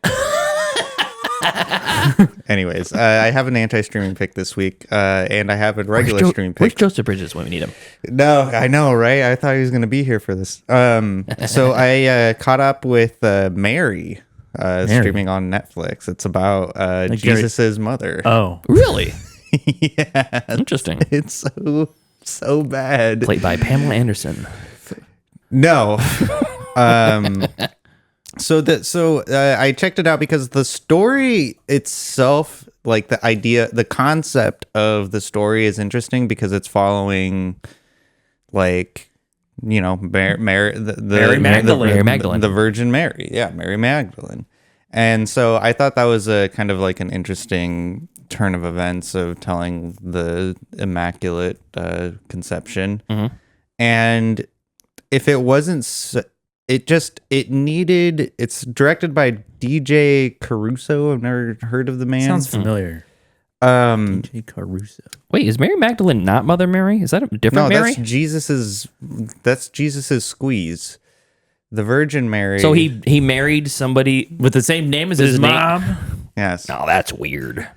Anyways, I have an anti-streaming pick this week, and I have a regular streaming pick. Where's Joseph Bridges when we need him? No, I know, right? I thought he was going to be here for this. So I caught up with Mary, streaming on Netflix. It's about Jesus's mother. Oh, really? Yeah, Interesting. it's so bad. Played by Pamela Anderson. No. So I checked it out because the story itself, like the concept of the story is interesting because it's following, like, you know, Mary Magdalene, the Virgin Mary, Mary Magdalene, and so I thought that was a kind of like an interesting turn of events of telling the Immaculate Conception, and if it wasn't. It's directed by DJ Caruso. I've never heard of the man. Sounds familiar. DJ Caruso. Wait, is Mary Magdalene not Mother Mary? Is that a different Mary? That's Jesus's squeeze. The Virgin Mary. So he married somebody with the same name as his mom? Yes. Oh, that's weird.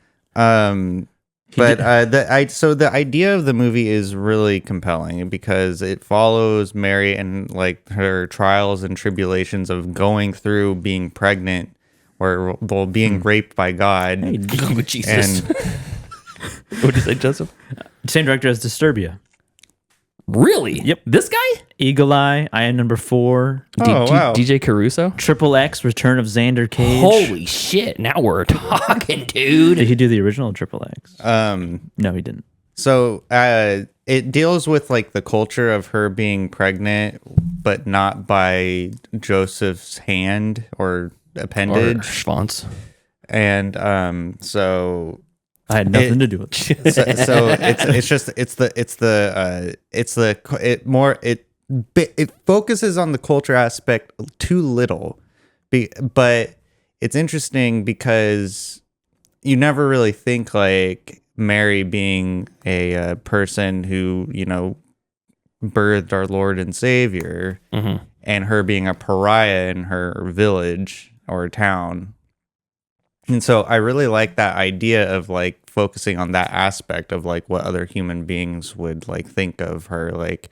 But the idea of the movie is really compelling because it follows Mary and like her trials and tribulations of going through being pregnant or being raped by God. Hey, Jesus. And what did you say, Joseph? Same director as Disturbia. Really? Yep. This guy? Eagle Eye, Iron Number 4. Wow. DJ Caruso? Triple X, Return of Xander Cage. Holy shit. Now we're talking, dude. Did he do the original Triple X? No, he didn't. So it deals with like the culture of her being pregnant, but not by Joseph's hand or appendage. Or Schwanz. And so I had nothing to do with it. It focuses on the culture aspect too little, but it's interesting because you never really think like Mary being a person who, you know, birthed our Lord and Savior, and her being a pariah in her village or town. And so I really like that idea of like focusing on that aspect of like what other human beings would like think of her, like,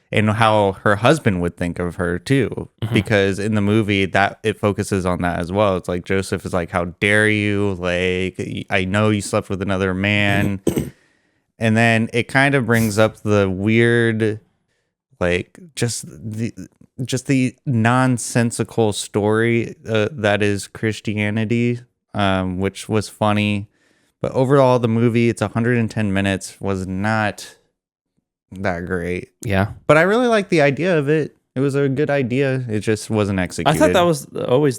and how her husband would think of her too, because in the movie that it focuses on that as well. It's like Joseph is like, how dare you? Like, I know you slept with another man. And then it kind of brings up the weird, like just the nonsensical story that is Christianity. Which was funny, but overall the movie, it's 110 minutes, was not that great. Yeah, but I really like the idea of it. It was a good idea. It just wasn't executed. I thought that was always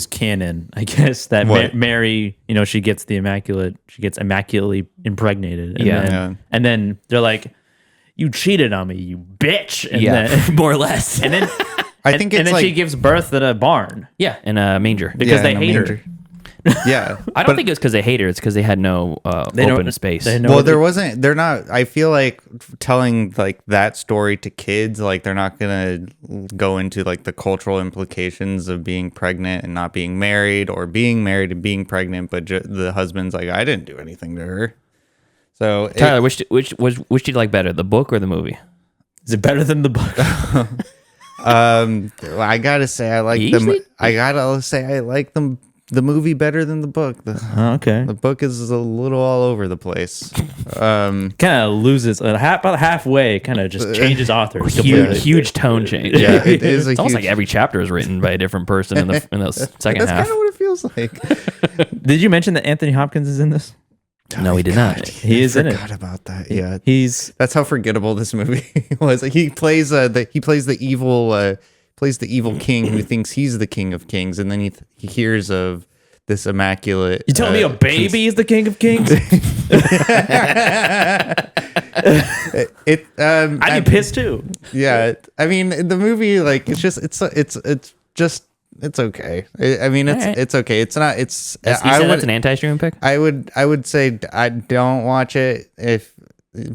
canon, I guess, that Mary, you know, she gets immaculately impregnated. And then they're like, you cheated on me, you bitch. And then, more or less. And then I think and then she gives birth in a barn. Yeah, in a manger. Because they hate her. Yeah. I don't think it's because they hate her. It's because they had no open space. I feel like telling like that story to kids, like they're not going to go into like the cultural implications of being pregnant and not being married, or being married and being pregnant, but the husband's like, I didn't do anything to her. So Tyler, which do you like better, the book or the movie? Is it better than the book? I gotta say I like the movie better than the book. Okay. The book is a little all over the place. Kind of loses about halfway. Kind of just changes authors. Huge tone change. Yeah, it is. It's almost like every chapter is written by a different person in the second half. That's kind of what it feels like. Did you mention that Anthony Hopkins is in this? No, he did not. He is in it. I forgot about that. Yeah, that's how forgettable this movie was. Like, he plays the evil king who thinks he's the king of kings, and then he hears of this immaculate. You telling me a baby is the king of kings? I'd be pissed too. Yeah, I mean the movie, like it's okay. I mean, it's okay. It's not. It's. That's an anti-streaming pick. I would say I don't watch it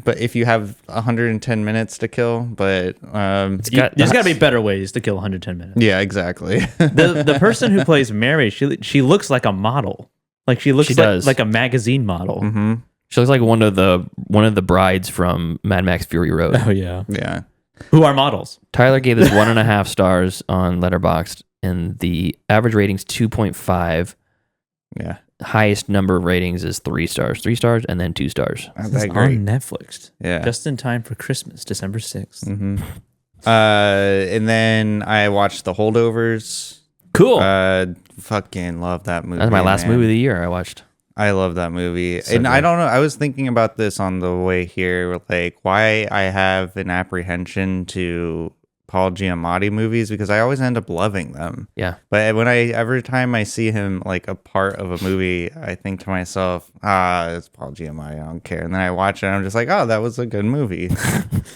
but if you have 110 minutes to kill. But there's got to be better ways to kill 110 minutes. Yeah, exactly. the person who plays Mary, she looks like a model. Like she looks like a magazine model. Mm-hmm. She looks like one of the brides from Mad Max Fury Road. Oh yeah, yeah. Who are models? Tyler gave this 1.5 stars on Letterboxd. And the average rating's 2.5. Yeah. highest number of ratings is 3 stars, and then 2 stars. Not It's that on great. Netflix. Yeah. Just in time for Christmas, December 6th. Mm-hmm. And then I watched The Holdovers. Cool. Fucking love that movie. That's my last man. movie of the year I watched. I love that movie. So and good. I don't know. I was thinking about this on the way here, like why I have an apprehension to Paul Giamatti movies because I always end up loving them. Yeah. But every time I see him like a part of a movie, I think to myself, it's Paul Giamatti. I don't care. And then I watch it and I'm just like, oh, that was a good movie.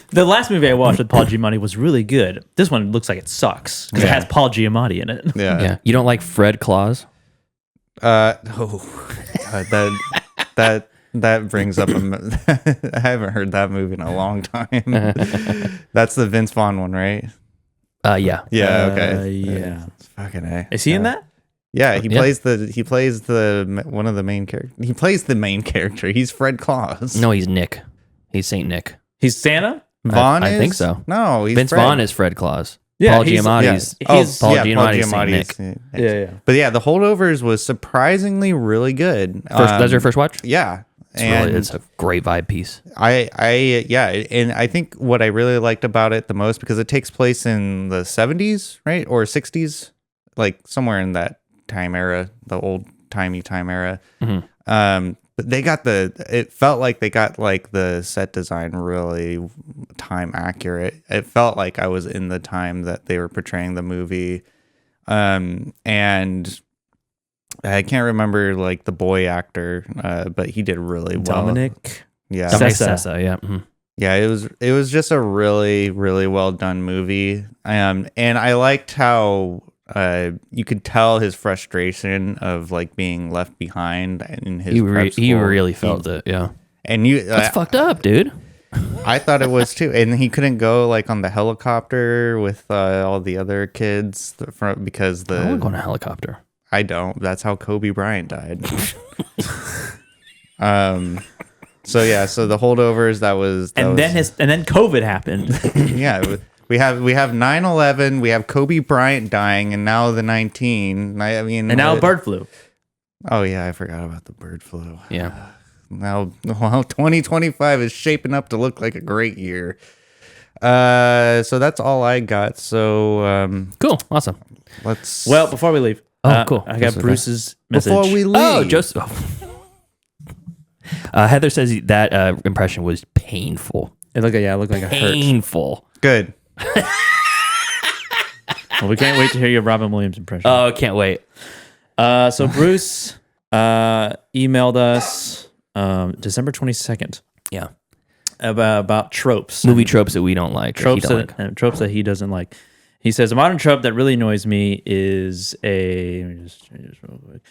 The last movie I watched with Paul Giamatti was really good. This one looks like it sucks because it has Paul Giamatti in it. Yeah. You don't like Fred Claus? That brings up I haven't heard that movie in a long time. That's the Vince Vaughn one, right? Yeah. Yeah. Okay. Yeah. Fucking A. Is he in that? Yeah, he plays the one of the main characters. He plays the main character. He's Fred Claus. No, he's Nick. He's Saint Nick. He's Santa? Vaughn I is? think so. No, he's Vince Fred. Vaughn is Fred Claus. Yeah, Paul he's- Giamatti's. Paul Giamatti's Saint Nick. Yeah. But yeah, The Holdovers was surprisingly really good. That's your first watch? Yeah. It's a great vibe piece. And I think what I really liked about it the most, because it takes place in the 70s, right? Or 60s, like somewhere in that time era, the old timey time era. Mm-hmm. But it felt like they got like the set design really time accurate. It felt like I was in the time that they were portraying the movie. And I can't remember like the boy actor, but he did really well. Dominic Sessa, yeah. Mm-hmm. Yeah, it was just a really, really well done movie. And I liked how you could tell his frustration of like being left behind in his He really felt it, yeah. And that's fucked up, dude. I thought it was too. And he couldn't go like on the helicopter with all the other kids because I wouldn't go on a helicopter. I don't. That's how Kobe Bryant died. So The Holdovers, then COVID happened. Yeah, we have 9/11, we have Kobe Bryant dying, and now the 19. And now bird flu. Oh yeah, I forgot about the bird flu. Yeah. Now 2025 is shaping up to look like a great year. So that's all I got. So cool, awesome. Before we leave. Cool. I got Bruce's message. Before we leave. Oh, Joseph. Heather says that impression was painful. It looked like a hurt. Painful. Good. Well, we can't wait to hear your Robin Williams impression. Oh, can't wait. So Bruce emailed us December 22nd. Yeah. About tropes. Movie tropes that we don't like. Tropes that he doesn't like. He says, a modern trope that really annoys me is let me just change this real quick.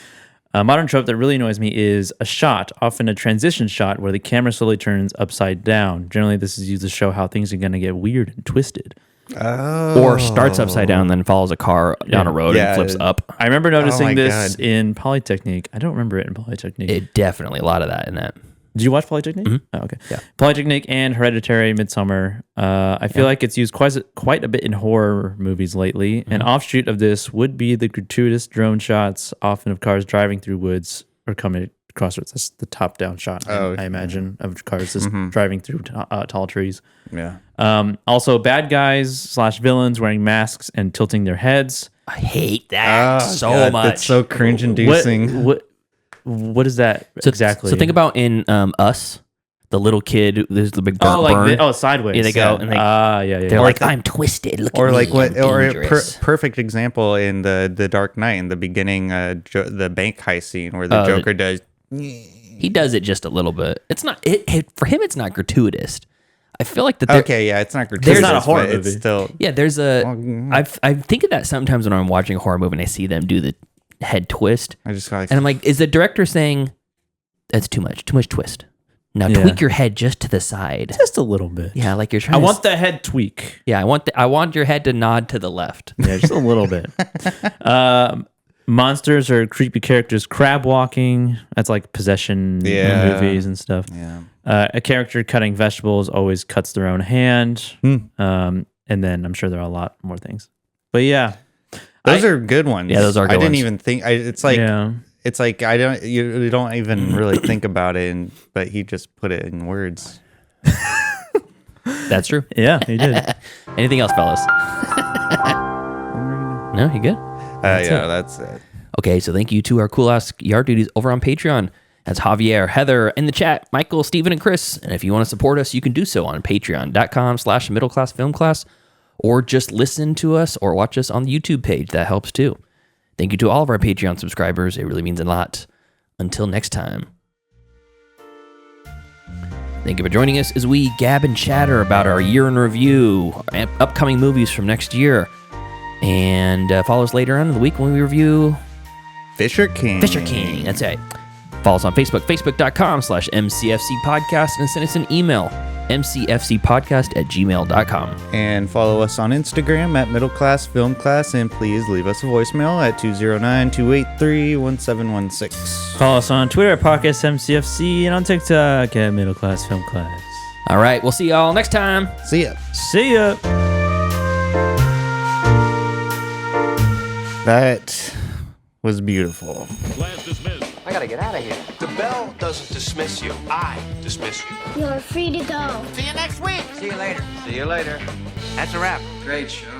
A modern trope that really annoys me is a shot, often a transition shot where the camera slowly turns upside down. Generally, this is used to show how things are going to get weird and twisted. Oh. Or starts upside down, then follows a car down a road and flips up. I remember noticing this God. in Polytechnique. I don't remember it in Polytechnique. It definitely, a lot of that in that. Did you watch Polytechnique? Mm-hmm. Oh, okay. Yeah. Polytechnique and Hereditary, Midsommar. I feel like it's used quite a bit in horror movies lately. Mm-hmm. An offshoot of this would be the gratuitous drone shots, often of cars driving through woods or coming at crossroads. That's the top-down shot, I imagine, of cars just driving through tall trees. Yeah. Also, bad guys / villains wearing masks and tilting their heads. I hate that God, much. That's so cringe-inducing. What is that exactly? So think about in Us, the little kid. There's the big burn. Sideways. Yeah, they go and they're like, I'm twisted. Look Or at like me, what? I'm Or a dangerous. perfect example in the Dark Knight in the beginning, the bank heist scene where the Joker does. He does it just a little bit. It's not for him. It's not gratuitous. I feel like that. Okay, yeah, it's not gratuitous. It's not a horror but movie. It's still. Yeah, there's a. I think of that sometimes when I'm watching a horror movie and I see them do the head twist. I just got. And I'm like, is the director saying that's too much twist? Now tweak your head just to the side, just a little bit. Yeah, like you're trying. I want the head tweak. Yeah, I want your head to nod to the left. Yeah, just a little bit. Monsters or creepy characters crab walking. That's like possession movies and stuff. Yeah. A character cutting vegetables always cuts their own hand. And then I'm sure there are a lot more things. But yeah. Those are good ones. Yeah, those are good I didn't ones. even think. It's like it's like you don't even really think about it, but he just put it in words. That's true. Yeah, he did. Anything else, fellas? No, you good? That's it. Okay, so thank you to our cool ass yard duties over on Patreon. That's Javier, Heather, in the chat, Michael, Steven, and Chris. And if you want to support us, you can do so on patreon.com/middleclassfilmclass, or just listen to us or watch us on the YouTube page. That helps too. Thank you to all of our Patreon subscribers. It really means a lot. Until next time. Thank you for joining us as we gab and chatter about our year in review, upcoming movies from next year, and follow us later on in the week when we review Fisher King. That's it. Follow us on Facebook, facebook.com/MCFC podcast, and send us an email, mcfcpodcast@gmail.com. And follow us on Instagram at Middle Class Film Class, and please leave us a voicemail at 209-283-1716. Follow us on Twitter at Podcast MCFC and on TikTok at Middle Class Film Class. All right, we'll see y'all next time. See ya. See ya. That was beautiful. Class dismissed. I gotta get out of here. The bell doesn't dismiss you. I dismiss you. You're free to go. See you next week. See you later. See you later. That's a wrap. Great show.